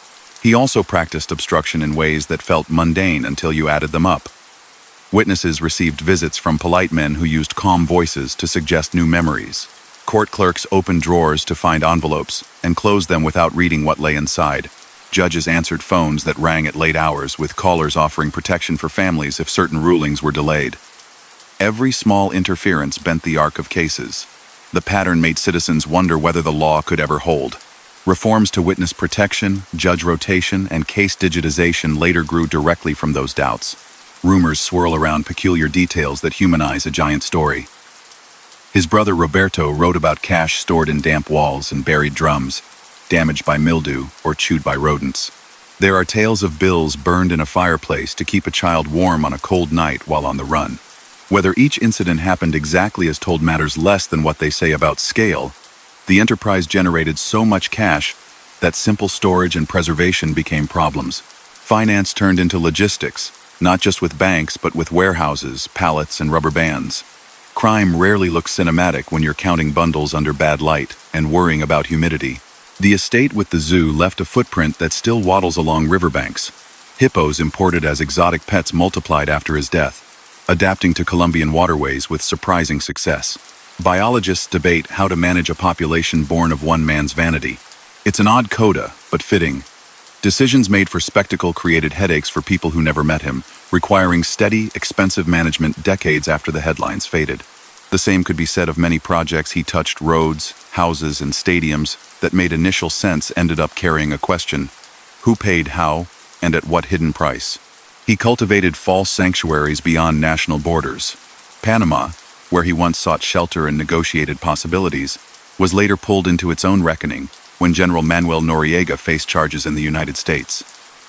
He also practiced obstruction in ways that felt mundane until you added them up. Witnesses received visits from polite men who used calm voices to suggest new memories. Court clerks opened drawers to find envelopes and closed them without reading what lay inside. Judges answered phones that rang at late hours, with callers offering protection for families if certain rulings were delayed. Every small interference bent the arc of cases. The pattern made citizens wonder whether the law could ever hold. Reforms to witness protection, judge rotation, and case digitization later grew directly from those doubts. Rumors swirl around peculiar details that humanize a giant story. His brother Roberto wrote about cash stored in damp walls and buried drums, damaged by mildew or chewed by rodents. There are tales of bills burned in a fireplace to keep a child warm on a cold night while on the run. Whether each incident happened exactly as told matters less than what they say about scale. The enterprise generated so much cash that simple storage and preservation became problems. Finance turned into logistics, not just with banks but with warehouses, pallets, and rubber bands. Crime rarely looks cinematic when you're counting bundles under bad light and worrying about humidity. The estate with the zoo left a footprint that still waddles along riverbanks. Hippos imported as exotic pets multiplied after his death, adapting to Colombian waterways with surprising success. Biologists debate how to manage a population born of one man's vanity. It's an odd coda, but fitting. Decisions made for spectacle created headaches for people who never met him, requiring steady, expensive management decades after the headlines faded. The same could be said of many projects he touched: roads, houses, and stadiums that made initial sense ended up carrying a question: who paid how, and at what hidden price? He cultivated false sanctuaries beyond national borders. Panama, where he once sought shelter and negotiated possibilities, was later pulled into its own reckoning when General Manuel Noriega faced charges in the United States.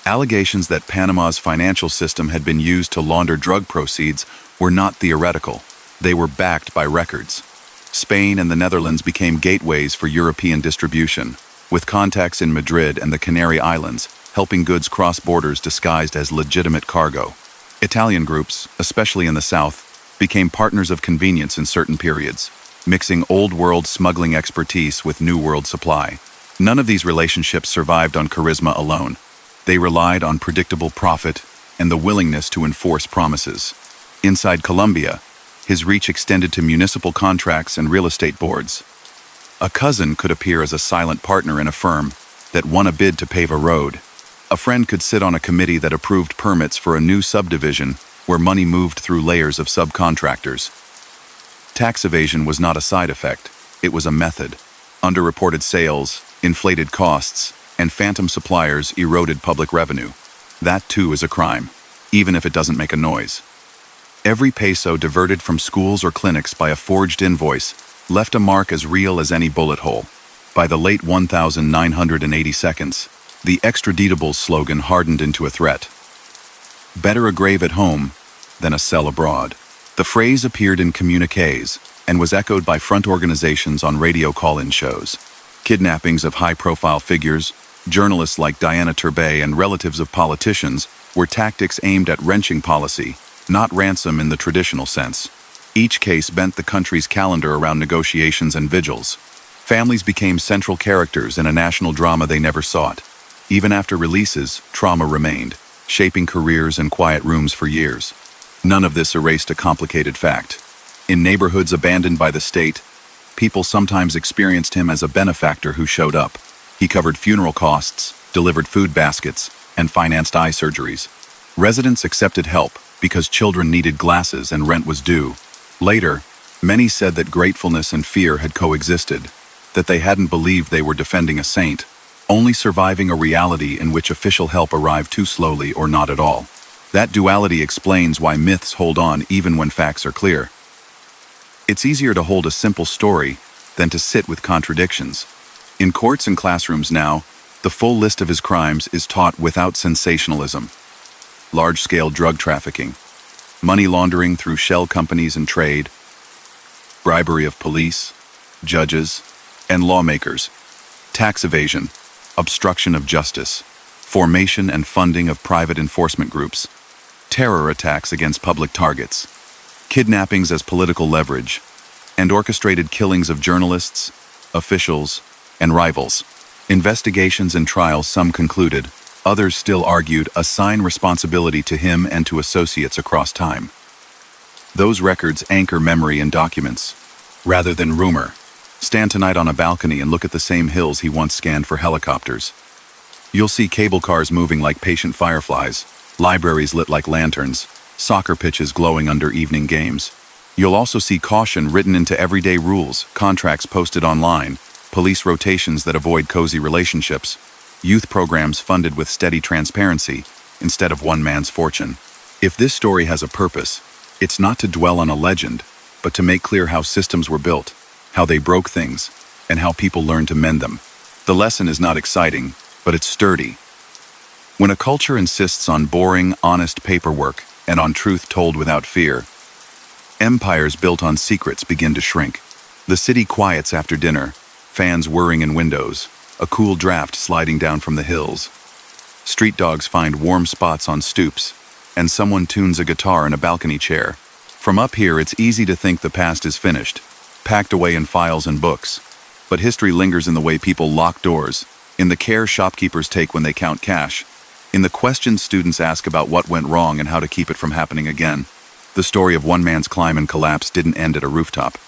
Allegations that Panama's financial system had been used to launder drug proceeds were not theoretical. They were backed by records. Spain and the Netherlands became gateways for European distribution, with contacts in Madrid and the Canary Islands, helping goods cross borders disguised as legitimate cargo. Italian groups, especially in the south, became partners of convenience in certain periods, mixing old-world smuggling expertise with new-world supply. None of these relationships survived on charisma alone. They relied on predictable profit, and the willingness to enforce promises. Inside Colombia, his reach extended to municipal contracts and real estate boards. A cousin could appear as a silent partner in a firm that won a bid to pave a road. A friend could sit on a committee that approved permits for a new subdivision where money moved through layers of subcontractors. Tax evasion was not a side effect, it was a method. Underreported sales, inflated costs, and phantom suppliers eroded public revenue. That too is a crime, even if it doesn't make a noise. Every peso diverted from schools or clinics by a forged invoice left a mark as real as any bullet hole. By the late 1982, the extraditables slogan hardened into a threat. Better a grave at home than a cell abroad. The phrase appeared in communiques and was echoed by front organizations on radio call-in shows. Kidnappings of high-profile figures, journalists like Diana Turbay and relatives of politicians were tactics aimed at wrenching policy, not ransom in the traditional sense. Each case bent the country's calendar around negotiations and vigils. Families became central characters in a national drama they never sought. Even after releases, trauma remained, shaping careers in quiet rooms for years. None of this erased a complicated fact. In neighborhoods abandoned by the state, people sometimes experienced him as a benefactor who showed up. He covered funeral costs, delivered food baskets, and financed eye surgeries. Residents accepted help because children needed glasses and rent was due. Later, many said that gratefulness and fear had coexisted, that they hadn't believed they were defending a saint, only surviving a reality in which official help arrived too slowly or not at all. That duality explains why myths hold on even when facts are clear. It's easier to hold a simple story than to sit with contradictions. In courts and classrooms now, the full list of his crimes is taught without sensationalism. Large-scale drug trafficking, money laundering through shell companies and trade, bribery of police, judges, and lawmakers, tax evasion, obstruction of justice, formation and funding of private enforcement groups, terror attacks against public targets, kidnappings as political leverage, and orchestrated killings of journalists, officials, and rivals. Investigations and trials some concluded, others still argued assign responsibility to him and to associates across time. Those records anchor memory in documents, rather than rumor. Stand tonight on a balcony and look at the same hills he once scanned for helicopters. You'll see cable cars moving like patient fireflies, libraries lit like lanterns, soccer pitches glowing under evening games. You'll also see caution written into everyday rules, contracts posted online, police rotations that avoid cozy relationships, youth programs funded with steady transparency instead of one man's fortune. If this story has a purpose, it's not to dwell on a legend, but to make clear how systems were built, how they broke things, and how people learned to mend them. The lesson is not exciting, but it's sturdy. When a culture insists on boring, honest paperwork and on truth told without fear, empires built on secrets begin to shrink. The city quiets after dinner, fans whirring in windows, a cool draft sliding down from the hills. Street dogs find warm spots on stoops, and someone tunes a guitar in a balcony chair. From up here, it's easy to think the past is finished, packed away in files and books. But history lingers in the way people lock doors, in the care shopkeepers take when they count cash, in the questions students ask about what went wrong and how to keep it from happening again. The story of one man's climb and collapse didn't end at a rooftop.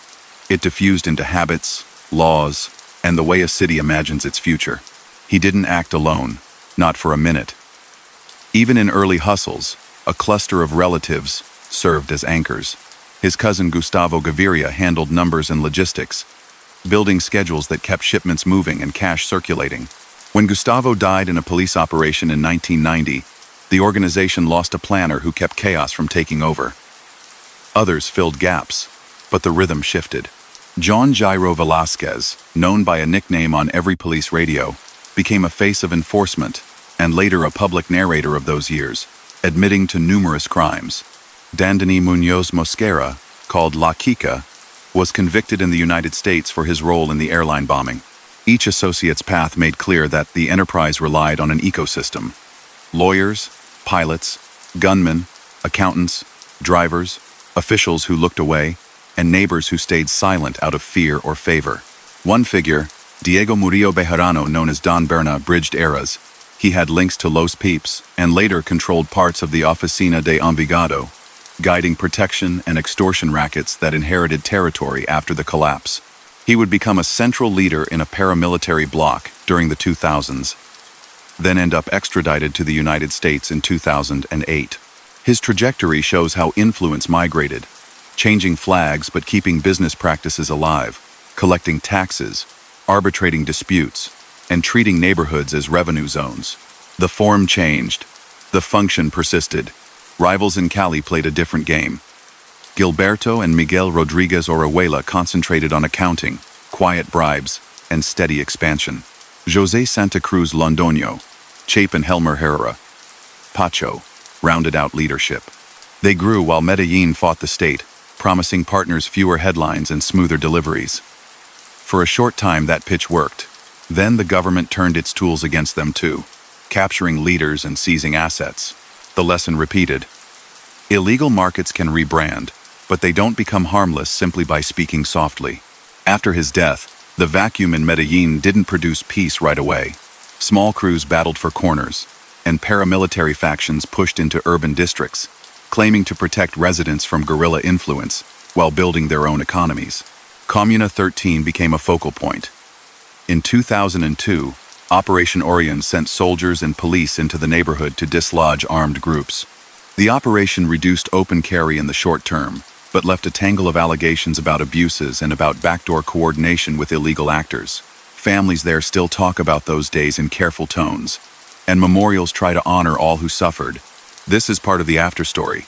It diffused into habits, laws, and the way a city imagines its future. He didn't act alone, not for a minute. Even in early hustles, a cluster of relatives served as anchors. His cousin Gustavo Gaviria handled numbers and logistics, building schedules that kept shipments moving and cash circulating. When Gustavo died in a police operation in 1990, the organization lost a planner who kept chaos from taking over. Others filled gaps, but the rhythm shifted. John Jairo Velasquez, known by a nickname on every police radio, became a face of enforcement and later a public narrator of those years, admitting to numerous crimes. Dandini Munoz Mosquera, called La Kika, was convicted in the United States for his role in the airline bombing. Each associate's path made clear that the enterprise relied on an ecosystem. Lawyers, pilots, gunmen, accountants, drivers, officials who looked away, and neighbors who stayed silent out of fear or favor. One figure, Diego Murillo Bejarano, known as Don Berna, bridged eras. He had links to Los Peeps and later controlled parts of the Oficina de Envigado, guiding protection and extortion rackets that inherited territory after the collapse. He would become a central leader in a paramilitary bloc during the 2000s, then end up extradited to the United States in 2008. His trajectory shows how influence migrated, changing flags but keeping business practices alive, collecting taxes, arbitrating disputes, and treating neighborhoods as revenue zones. The form changed. The function persisted. Rivals in Cali played a different game. Gilberto and Miguel Rodriguez Orihuela concentrated on accounting, quiet bribes, and steady expansion. José Santa Cruz Londoño, Chapin Helmer Herrera, Pacho, rounded out leadership. They grew while Medellín fought the state, promising partners fewer headlines and smoother deliveries. For a short time that pitch worked. Then the government turned its tools against them too, capturing leaders and seizing assets. The lesson repeated. Illegal markets can rebrand, but they don't become harmless simply by speaking softly. After his death, the vacuum in Medellín didn't produce peace right away. Small crews battled for corners, and paramilitary factions pushed into urban districts, claiming to protect residents from guerrilla influence while building their own economies. Comuna 13 became a focal point. In 2002, Operation Orion sent soldiers and police into the neighborhood to dislodge armed groups. The operation reduced open carry in the short term, but left a tangle of allegations about abuses and about backdoor coordination with illegal actors. Families there still talk about those days in careful tones, and memorials try to honor all who suffered. This is part of the afterstory.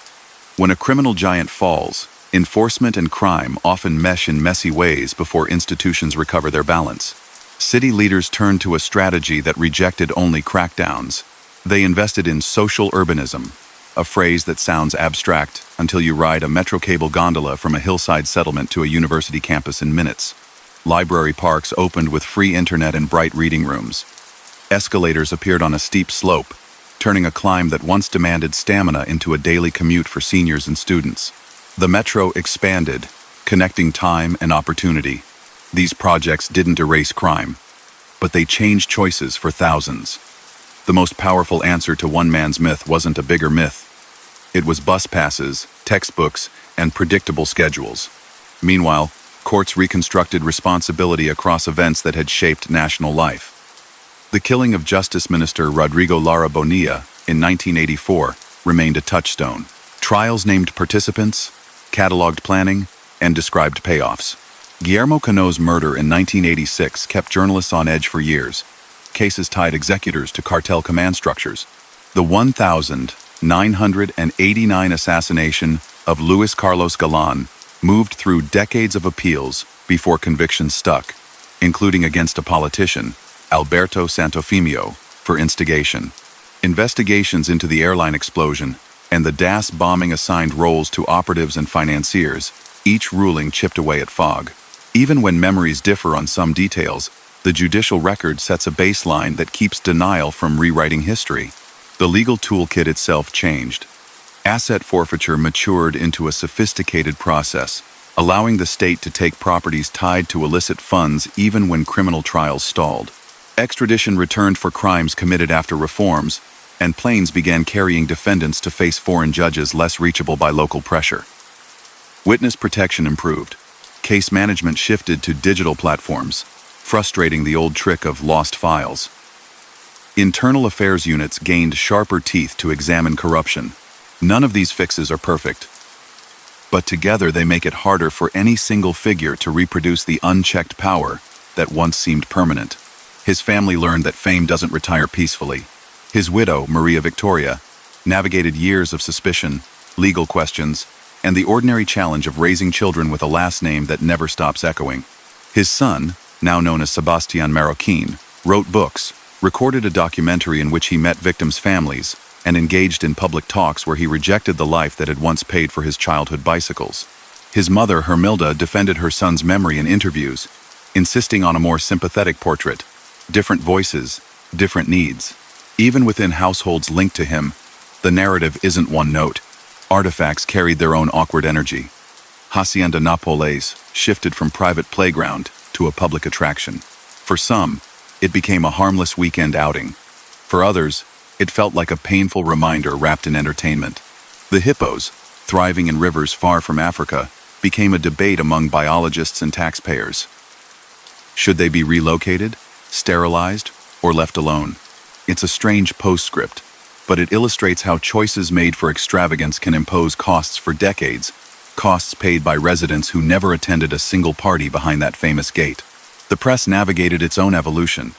When a criminal giant falls, enforcement and crime often mesh in messy ways before institutions recover their balance. City leaders turned to a strategy that rejected only crackdowns. They invested in social urbanism, a phrase that sounds abstract until you ride a metro cable gondola from a hillside settlement to a university campus in minutes. Library parks opened with free internet and bright reading rooms. Escalators appeared on a steep slope, turning a climb that once demanded stamina into a daily commute for seniors and students. The metro expanded, connecting time and opportunity. These projects didn't erase crime, but they changed choices for thousands. The most powerful answer to one man's myth wasn't a bigger myth. It was bus passes, textbooks, and predictable schedules. Meanwhile, courts reconstructed responsibility across events that had shaped national life. The killing of Justice Minister Rodrigo Lara Bonilla in 1984 remained a touchstone. Trials named participants, cataloged planning, and described payoffs. Guillermo Cano's murder in 1986 kept journalists on edge for years. Cases tied executors to cartel command structures. The 1,989 assassination of Luis Carlos Galan moved through decades of appeals before convictions stuck, including against a politician, Alberto Santofimio, for instigation. Investigations into the airline explosion and the DAS bombing assigned roles to operatives and financiers, each ruling chipped away at fog. Even when memories differ on some details, the judicial record sets a baseline that keeps denial from rewriting history. The legal toolkit itself changed. Asset forfeiture matured into a sophisticated process, allowing the state to take properties tied to illicit funds even when criminal trials stalled. Extradition returned for crimes committed after reforms, and planes began carrying defendants to face foreign judges less reachable by local pressure. Witness protection improved. Case management shifted to digital platforms, frustrating the old trick of lost files. Internal affairs units gained sharper teeth to examine corruption. None of these fixes are perfect, but together they make it harder for any single figure to reproduce the unchecked power that once seemed permanent. His family learned that fame doesn't retire peacefully. His widow, Maria Victoria, navigated years of suspicion, legal questions, and the ordinary challenge of raising children with a last name that never stops echoing. His son, now known as Sebastián Marroquín, wrote books, recorded a documentary in which he met victims' families, and engaged in public talks where he rejected the life that had once paid for his childhood bicycles. His mother, Hermilda, defended her son's memory in interviews, insisting on a more sympathetic portrait. Different voices, different needs. Even within households linked to him, the narrative isn't one note. Artifacts carried their own awkward energy. Hacienda Nápoles shifted from private playground to a public attraction. For some, it became a harmless weekend outing. For others, it felt like a painful reminder wrapped in entertainment. The hippos, thriving in rivers far from Africa, became a debate among biologists and taxpayers. Should they be relocated, sterilized, or left alone? It's a strange postscript, but it illustrates how choices made for extravagance can impose costs for decades, costs paid by residents who never attended a single party behind that famous gate. The press navigated its own evolution.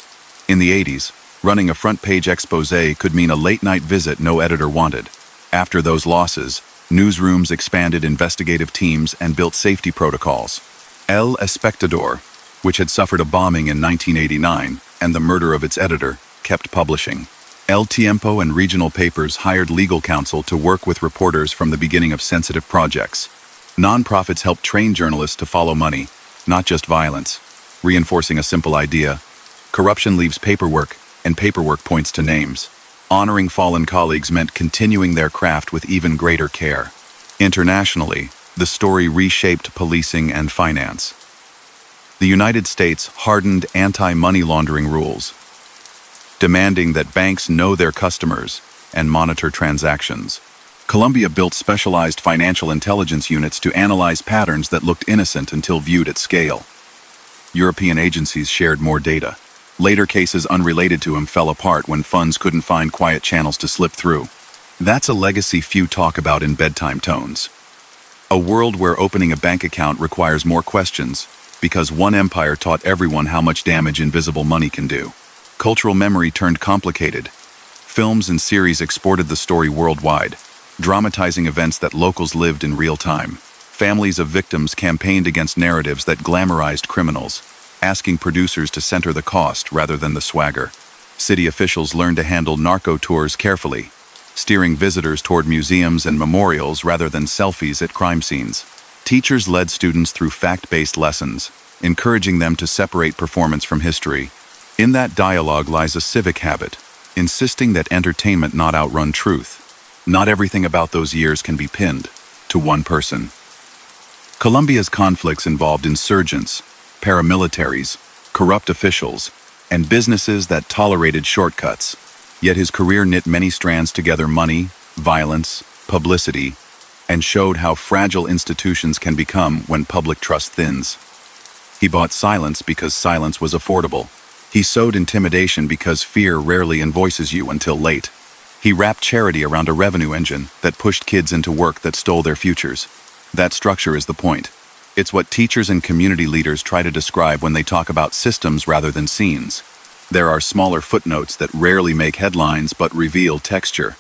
In the 80s, running a front-page exposé could mean a late-night visit no editor wanted. After those losses, newsrooms expanded investigative teams and built safety protocols. El Espectador, which had suffered a bombing in 1989 and the murder of its editor, kept publishing. El Tiempo and regional papers hired legal counsel to work with reporters from the beginning of sensitive projects. Nonprofits helped train journalists to follow money, not just violence, reinforcing a simple idea: corruption leaves paperwork, and paperwork points to names. Honoring fallen colleagues meant continuing their craft with even greater care. Internationally, the story reshaped policing and finance. The United States hardened anti-money laundering rules, demanding that banks know their customers and monitor transactions. Colombia built specialized financial intelligence units to analyze patterns that looked innocent until viewed at scale. European agencies shared more data. Later cases unrelated to him fell apart when funds couldn't find quiet channels to slip through. That's a legacy few talk about in bedtime tones. A world where opening a bank account requires more questions, because one empire taught everyone how much damage invisible money can do. Cultural memory turned complicated. Films and series exported the story worldwide, dramatizing events that locals lived in real time. Families of victims campaigned against narratives that glamorized criminals, asking producers to center the cost rather than the swagger. City officials learned to handle narco tours carefully, steering visitors toward museums and memorials rather than selfies at crime scenes. Teachers led students through fact-based lessons, encouraging them to separate performance from history. In that dialogue lies a civic habit, insisting that entertainment not outrun truth. Not everything about those years can be pinned to one person. Colombia's conflicts involved insurgents, paramilitaries, corrupt officials, and businesses that tolerated shortcuts. Yet his career knit many strands together: money, violence, publicity, and showed how fragile institutions can become when public trust thins. He bought silence because silence was affordable. He sowed intimidation because fear rarely invoices you until late. He wrapped charity around a revenue engine that pushed kids into work that stole their futures. That structure is the point. It's what teachers and community leaders try to describe when they talk about systems rather than scenes. There are smaller footnotes that rarely make headlines but reveal texture.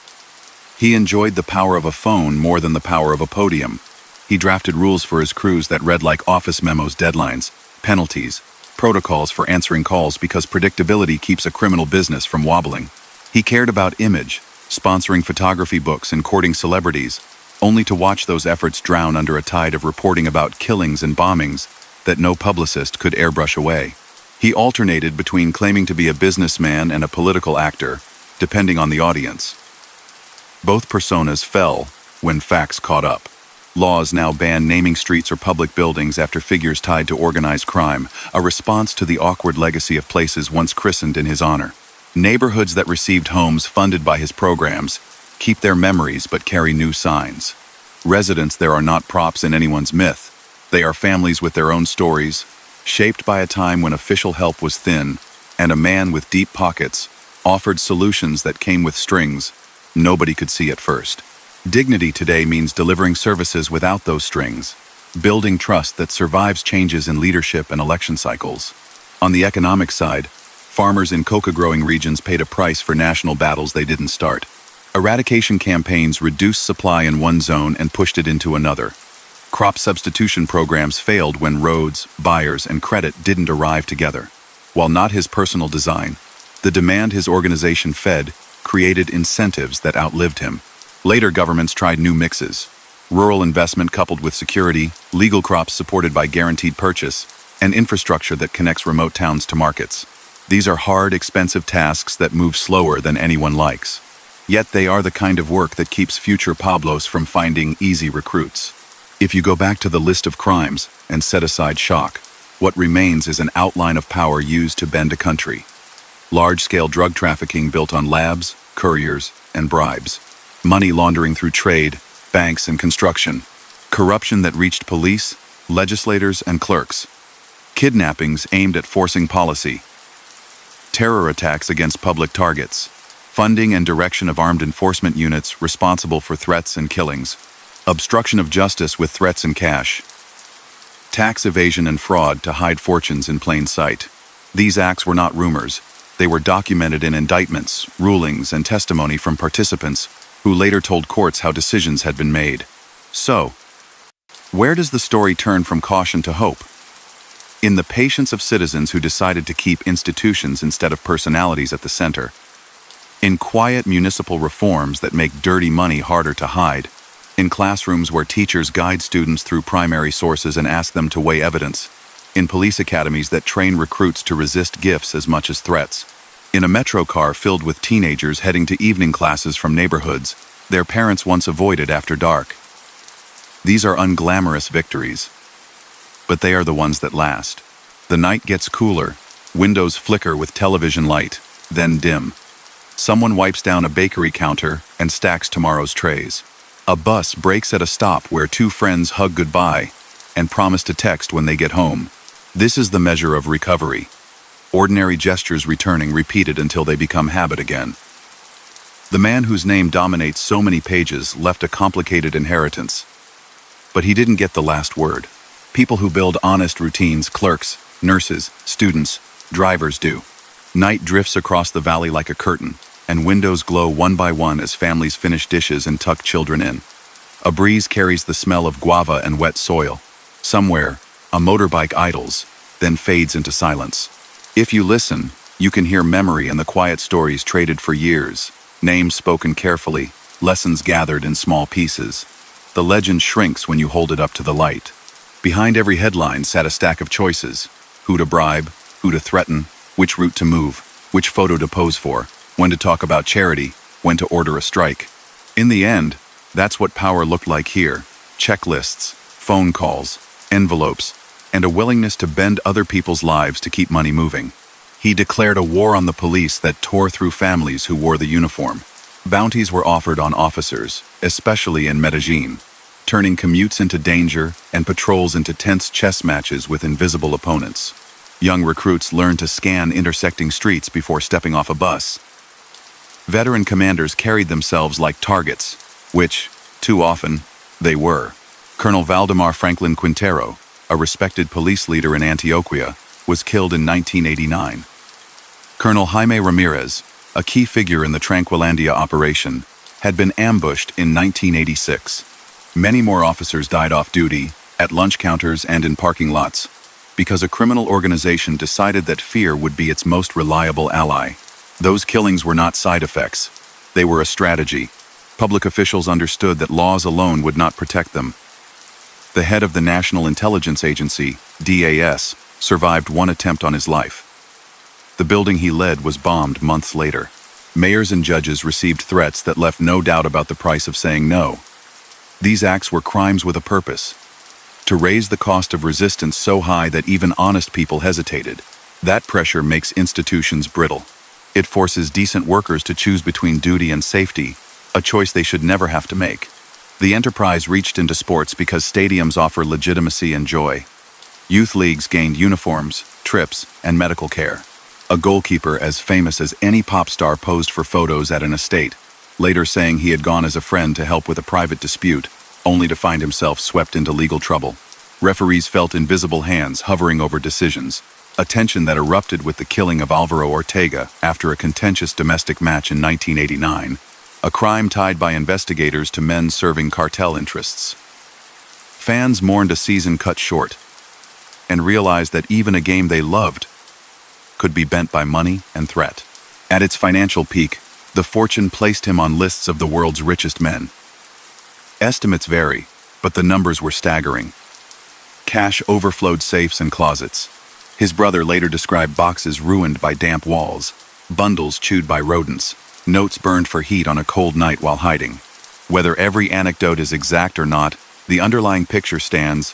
He enjoyed the power of a phone more than the power of a podium. He drafted rules for his crews that read like office memos: deadlines, penalties, protocols for answering calls, because predictability keeps a criminal business from wobbling. He cared about image, sponsoring photography books and courting celebrities, only to watch those efforts drown under a tide of reporting about killings and bombings that no publicist could airbrush away. He alternated between claiming to be a businessman and a political actor, depending on the audience. Both personas fell when facts caught up. Laws now ban naming streets or public buildings after figures tied to organized crime, a response to the awkward legacy of places once christened in his honor. Neighborhoods that received homes funded by his programs keep their memories but carry new signs. Residents there are not props in anyone's myth. They are families with their own stories, shaped by a time when official help was thin, and a man with deep pockets offered solutions that came with strings nobody could see at first. Dignity today means delivering services without those strings, building trust that survives changes in leadership and election cycles. On the economic side, farmers in coca-growing regions paid a price for national battles they didn't start. Eradication campaigns reduced supply in one zone and pushed it into another. Crop substitution programs failed when roads, buyers, and credit didn't arrive together. While not his personal design, the demand his organization fed created incentives that outlived him. Later governments tried new mixes: rural investment coupled with security, legal crops supported by guaranteed purchase, and infrastructure that connects remote towns to markets. These are hard, expensive tasks that move slower than anyone likes. Yet they are the kind of work that keeps future Pablos from finding easy recruits. If you go back to the list of crimes and set aside shock, what remains is an outline of power used to bend a country. Large-scale drug trafficking built on labs, couriers, and bribes. Money laundering through trade, banks, and construction. Corruption that reached police, legislators, and clerks. Kidnappings aimed at forcing policy. Terror attacks against public targets. Funding and direction of armed enforcement units responsible for threats and killings. Obstruction of justice with threats and cash. Tax evasion and fraud to hide fortunes in plain sight. These acts were not rumors. They were documented in indictments, rulings, and testimony from participants who later told courts how decisions had been made. So, where does the story turn from caution to hope? In the patience of citizens who decided to keep institutions instead of personalities at the center. In quiet municipal reforms that make dirty money harder to hide. In classrooms where teachers guide students through primary sources and ask them to weigh evidence. In police academies that train recruits to resist gifts as much as threats. In a metro car filled with teenagers heading to evening classes from neighborhoods their parents once avoided after dark. These are unglamorous victories, but they are the ones that last. The night gets cooler, windows flicker with television light, then dim. Someone wipes down a bakery counter and stacks tomorrow's trays. A bus breaks at a stop where two friends hug goodbye and promise to text when they get home. This is the measure of recovery. Ordinary gestures repeated until they become habit again. The man whose name dominates so many pages left a complicated inheritance. But he didn't get the last word. People who build honest routines, clerks, nurses, students, drivers do. Night drifts across the valley like a curtain, and windows glow one by one as families finish dishes and tuck children in. A breeze carries the smell of guava and wet soil. Somewhere, a motorbike idles, then fades into silence. If you listen, you can hear memory and the quiet stories traded for years, names spoken carefully, lessons gathered in small pieces. The legend shrinks when you hold it up to the light. Behind every headline sat a stack of choices: who to bribe, who to threaten, which route to move, which photo to pose for, when to talk about charity, when to order a strike. In the end, that's what power looked like here: checklists, phone calls, envelopes, and a willingness to bend other people's lives to keep money moving. He declared a war on the police that tore through families who wore the uniform. Bounties were offered on officers, especially in Medellín, turning commutes into danger and patrols into tense chess matches with invisible opponents. Young recruits learned to scan intersecting streets before stepping off a bus. Veteran commanders carried themselves like targets, which, too often, they were. Colonel Valdemar Franklin Quintero, a respected police leader in Antioquia, was killed in 1989. Colonel Jaime Ramirez, a key figure in the Tranquilandia operation, had been ambushed in 1986. Many more officers died off duty, at lunch counters and in parking lots, because a criminal organization decided that fear would be its most reliable ally. Those killings were not side effects. They were a strategy. Public officials understood that laws alone would not protect them. The head of the National Intelligence Agency, DAS, survived one attempt on his life. The building he led was bombed months later. Mayors and judges received threats that left no doubt about the price of saying no. These acts were crimes with a purpose: to raise the cost of resistance so high that even honest people hesitated. That pressure makes institutions brittle. It forces decent workers to choose between duty and safety, a choice they should never have to make. The enterprise reached into sports because stadiums offer legitimacy and joy. Youth leagues gained uniforms, trips, and medical care. A goalkeeper as famous as any pop star posed for photos at an estate, later saying he had gone as a friend to help with a private dispute, only to find himself swept into legal trouble. Referees felt invisible hands hovering over decisions, a tension that erupted with the killing of Alvaro Ortega after a contentious domestic match in 1989, a crime tied by investigators to men serving cartel interests. Fans mourned a season cut short and realized that even a game they loved could be bent by money and threat. At its financial peak, the fortune placed him on lists of the world's richest men. Estimates vary, but the numbers were staggering. Cash overflowed safes and closets. His brother later described boxes ruined by damp walls, bundles chewed by rodents, notes burned for heat on a cold night while hiding. Whether every anecdote is exact or not, the underlying picture stands.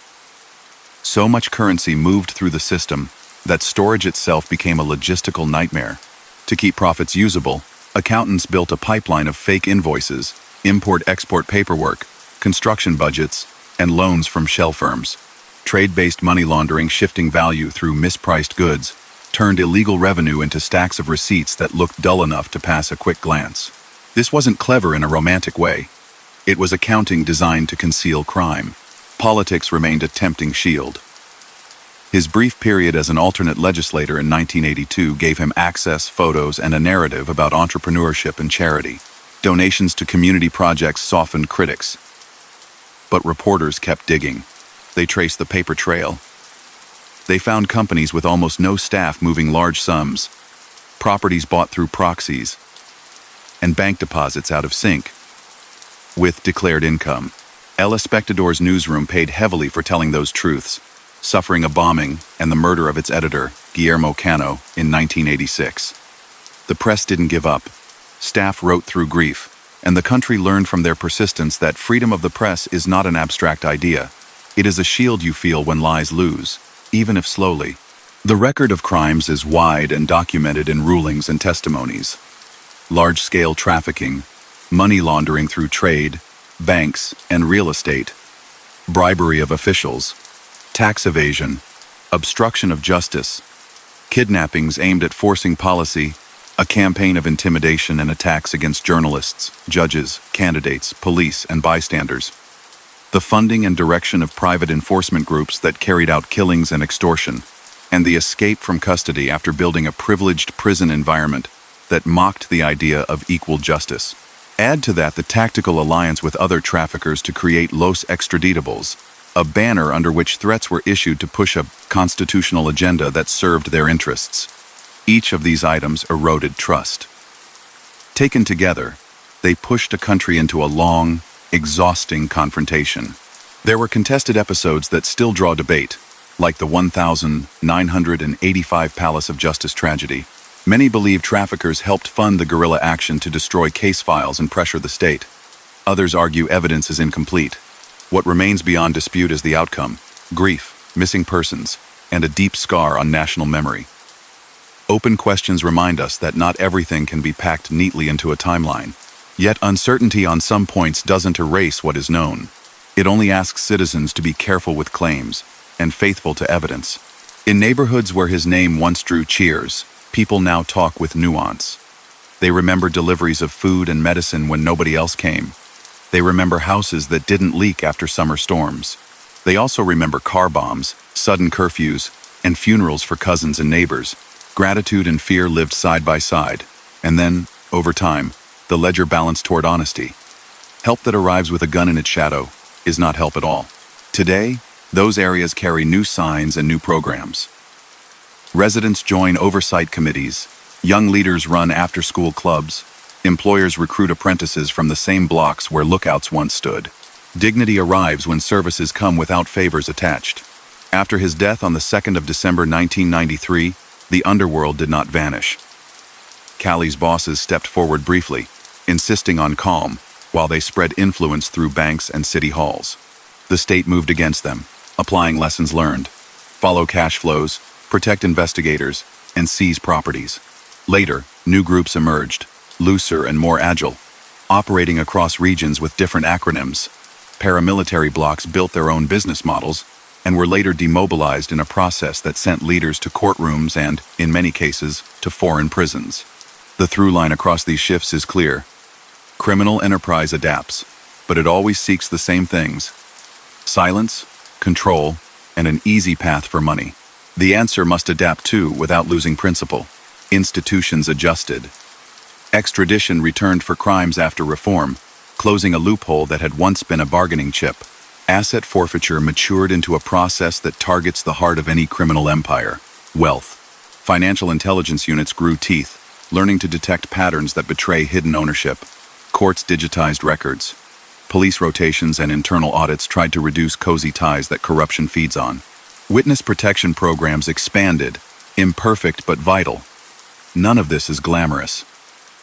So much currency moved through the system that storage itself became a logistical nightmare. To keep profits usable, accountants built a pipeline of fake invoices, import-export paperwork, construction budgets, and loans from shell firms. Trade-based money laundering, shifting value through mispriced goods, turned illegal revenue into stacks of receipts that looked dull enough to pass a quick glance. This wasn't clever in a romantic way. It was accounting designed to conceal crime. Politics remained a tempting shield. His brief period as an alternate legislator in 1982 gave him access, photos, and a narrative about entrepreneurship and charity. Donations to community projects softened critics. But reporters kept digging. They traced the paper trail. They found companies with almost no staff moving large sums, properties bought through proxies, and bank deposits out of sync with declared income. El Espectador's newsroom paid heavily for telling those truths, suffering a bombing and the murder of its editor, Guillermo Cano, in 1986. The press didn't give up. Staff wrote through grief, and the country learned from their persistence that freedom of the press is not an abstract idea. It is a shield you feel when lies lose, even if slowly. The record of crimes is wide and documented in rulings and testimonies. Large-scale trafficking, money laundering through trade, banks, and real estate, bribery of officials, tax evasion, obstruction of justice, kidnappings aimed at forcing policy, a campaign of intimidation and attacks against journalists, judges, candidates, police, and bystanders. The funding and direction of private enforcement groups that carried out killings and extortion, and the escape from custody after building a privileged prison environment that mocked the idea of equal justice. Add to that the tactical alliance with other traffickers to create Los Extraditables, a banner under which threats were issued to push a constitutional agenda that served their interests. Each of these items eroded trust. Taken together, they pushed a country into a long, exhausting confrontation. There were contested episodes that still draw debate, like the 1985 Palace of Justice tragedy. Many believe traffickers helped fund the guerrilla action to destroy case files and pressure the state. Others argue evidence is incomplete. What remains beyond dispute is the outcome: grief, missing persons, and a deep scar on national memory. Open questions remind us that not everything can be packed neatly into a timeline. Yet uncertainty on some points doesn't erase what is known. It only asks citizens to be careful with claims and faithful to evidence. In neighborhoods where his name once drew cheers, people now talk with nuance. They remember deliveries of food and medicine when nobody else came. They remember houses that didn't leak after summer storms. They also remember car bombs, sudden curfews, and funerals for cousins and neighbors. Gratitude and fear lived side by side. And then, over time, the ledger balanced toward honesty. Help that arrives with a gun in its shadow is not help at all. Today, those areas carry new signs and new programs. Residents join oversight committees. Young leaders run after-school clubs. Employers recruit apprentices from the same blocks where lookouts once stood. Dignity arrives when services come without favors attached. After his death on the 2nd of December 1993, the underworld did not vanish. Cali's bosses stepped forward briefly, insisting on calm, while they spread influence through banks and city halls. The state moved against them, applying lessons learned: follow cash flows, protect investigators, and seize properties. Later, new groups emerged, looser and more agile, operating across regions with different acronyms. Paramilitary blocks built their own business models and were later demobilized in a process that sent leaders to courtrooms and, in many cases, to foreign prisons. The through line across these shifts is clear. Criminal enterprise adapts, but it always seeks the same things: silence, control, and an easy path for money. The answer must adapt too, without losing principle. Institutions adjusted. Extradition returned for crimes after reform, closing a loophole that had once been a bargaining chip. Asset forfeiture matured into a process that targets the heart of any criminal empire: wealth. Financial intelligence units grew teeth, learning to detect patterns that betray hidden ownership. Courts digitized records. Police rotations and internal audits tried to reduce cozy ties that corruption feeds on. Witness protection programs expanded, imperfect but vital. None of this is glamorous.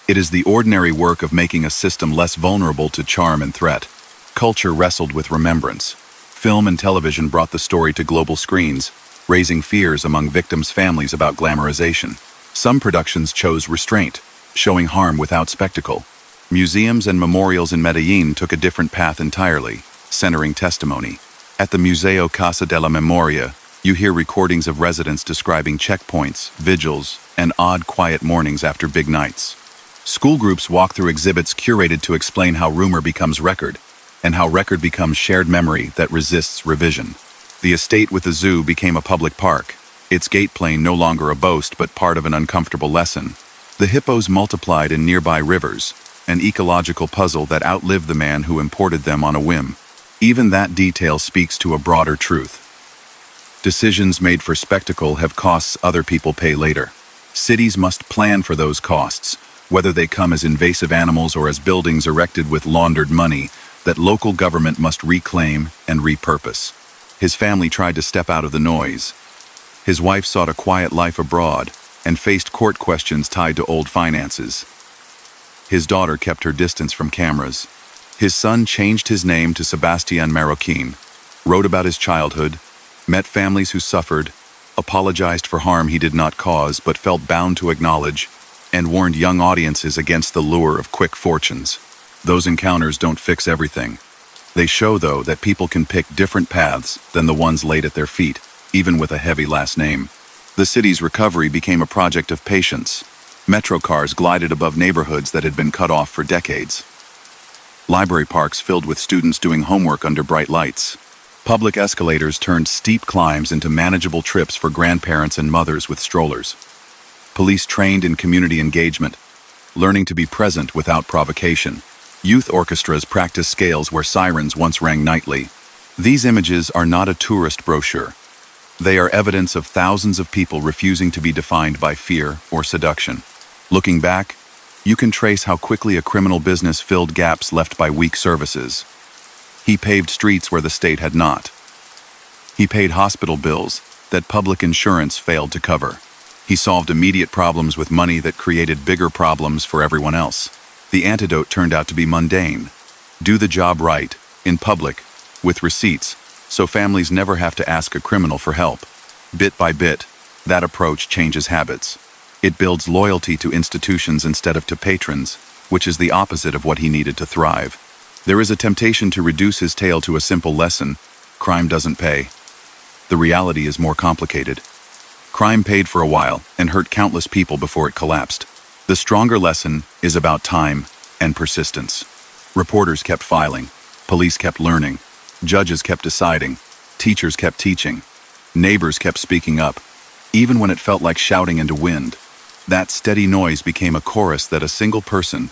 It is the ordinary work of making a system less vulnerable to charm and threat. Culture wrestled with remembrance. Film and television brought the story to global screens, raising fears among victims' families about glamorization. Some productions chose restraint, showing harm without spectacle. Museums and memorials in Medellín took a different path entirely, centering testimony. At the Museo Casa de la Memoria, you hear recordings of residents describing checkpoints, vigils, and odd quiet mornings after big nights. School groups walk through exhibits curated to explain how rumor becomes record, and how record becomes shared memory that resists revision. The estate with the zoo became a public park, its gate plane no longer a boast but part of an uncomfortable lesson. The hippos multiplied in nearby rivers, an ecological puzzle that outlived the man who imported them on a whim. Even that detail speaks to a broader truth. Decisions made for spectacle have costs other people pay later. Cities must plan for those costs, whether they come as invasive animals or as buildings erected with laundered money that local government must reclaim and repurpose. His family tried to step out of the noise. His wife sought a quiet life abroad and faced court questions tied to old finances. His daughter kept her distance from cameras. His son changed his name to Sebastian Marroquin, wrote about his childhood, met families who suffered, apologized for harm he did not cause but felt bound to acknowledge, and warned young audiences against the lure of quick fortunes. Those encounters don't fix everything. They show, though, that people can pick different paths than the ones laid at their feet, even with a heavy last name. The city's recovery became a project of patience. Metro cars glided above neighborhoods that had been cut off for decades. Library parks filled with students doing homework under bright lights. Public escalators turned steep climbs into manageable trips for grandparents and mothers with strollers. Police trained in community engagement, learning to be present without provocation. Youth orchestras practiced scales where sirens once rang nightly. These images are not a tourist brochure. They are evidence of thousands of people refusing to be defined by fear or seduction. Looking back, you can trace how quickly a criminal business filled gaps left by weak services. He paved streets where the state had not. He paid hospital bills that public insurance failed to cover. He solved immediate problems with money that created bigger problems for everyone else. The antidote turned out to be mundane. Do the job right, in public, with receipts, so families never have to ask a criminal for help. Bit by bit, that approach changes habits. It builds loyalty to institutions instead of to patrons, which is the opposite of what he needed to thrive. There is a temptation to reduce his tale to a simple lesson: crime doesn't pay. The reality is more complicated. Crime paid for a while and hurt countless people before it collapsed. The stronger lesson is about time and persistence. Reporters kept filing, police kept learning, judges kept deciding, teachers kept teaching, neighbors kept speaking up, even when it felt like shouting into wind. That steady noise became a chorus that a single person,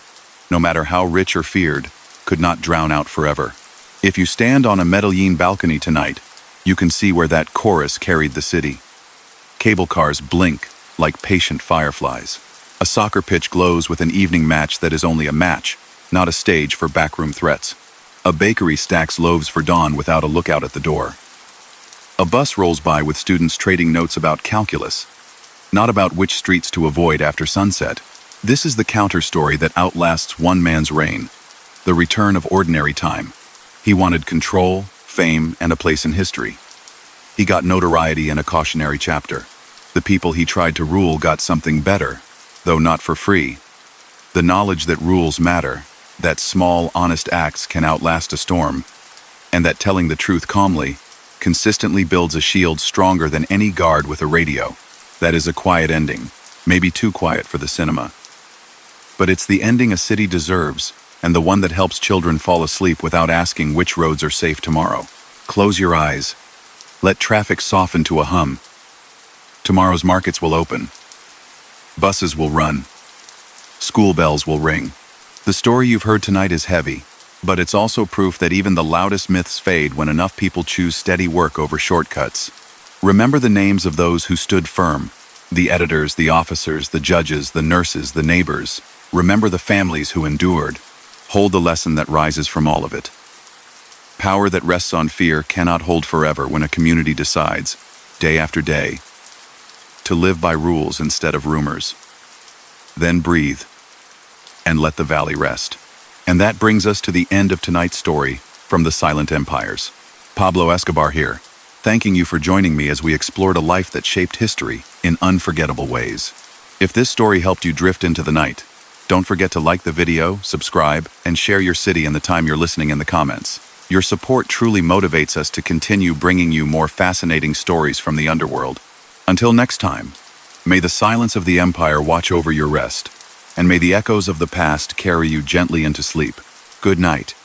no matter how rich or feared, could not drown out forever. If you stand on a Medellín balcony tonight, you can see where that chorus carried the city. Cable cars blink like patient fireflies. A soccer pitch glows with an evening match that is only a match, not a stage for backroom threats. A bakery stacks loaves for dawn without a lookout at the door. A bus rolls by with students trading notes about calculus, not about which streets to avoid after sunset. This is the counter-story that outlasts one man's reign, the return of ordinary time. He wanted control, fame, and a place in history. He got notoriety and a cautionary chapter. The people he tried to rule got something better, though not for free. The knowledge that rules matter, that small, honest acts can outlast a storm, and that telling the truth calmly consistently builds a shield stronger than any guard with a radio. That is a quiet ending, maybe too quiet for the cinema. But it's the ending a city deserves, and the one that helps children fall asleep without asking which roads are safe tomorrow. Close your eyes. Let traffic soften to a hum. Tomorrow's markets will open. Buses will run. School bells will ring. The story you've heard tonight is heavy, but it's also proof that even the loudest myths fade when enough people choose steady work over shortcuts. Remember the names of those who stood firm: the editors, the officers, the judges, the nurses, the neighbors. Remember the families who endured. Hold the lesson that rises from all of it. Power that rests on fear cannot hold forever when a community decides, day after day, to live by rules instead of rumors. Then breathe, and let the valley rest. And that brings us to the end of tonight's story from the Silent Empires. Pablo Escobar here, thanking you for joining me as we explored a life that shaped history in unforgettable ways. If this story helped you drift into the night, don't forget to like the video, subscribe, and share your city and the time you're listening in the comments. Your support truly motivates us to continue bringing you more fascinating stories from the underworld. Until next time, may the silence of the empire watch over your rest, and may the echoes of the past carry you gently into sleep. Good night.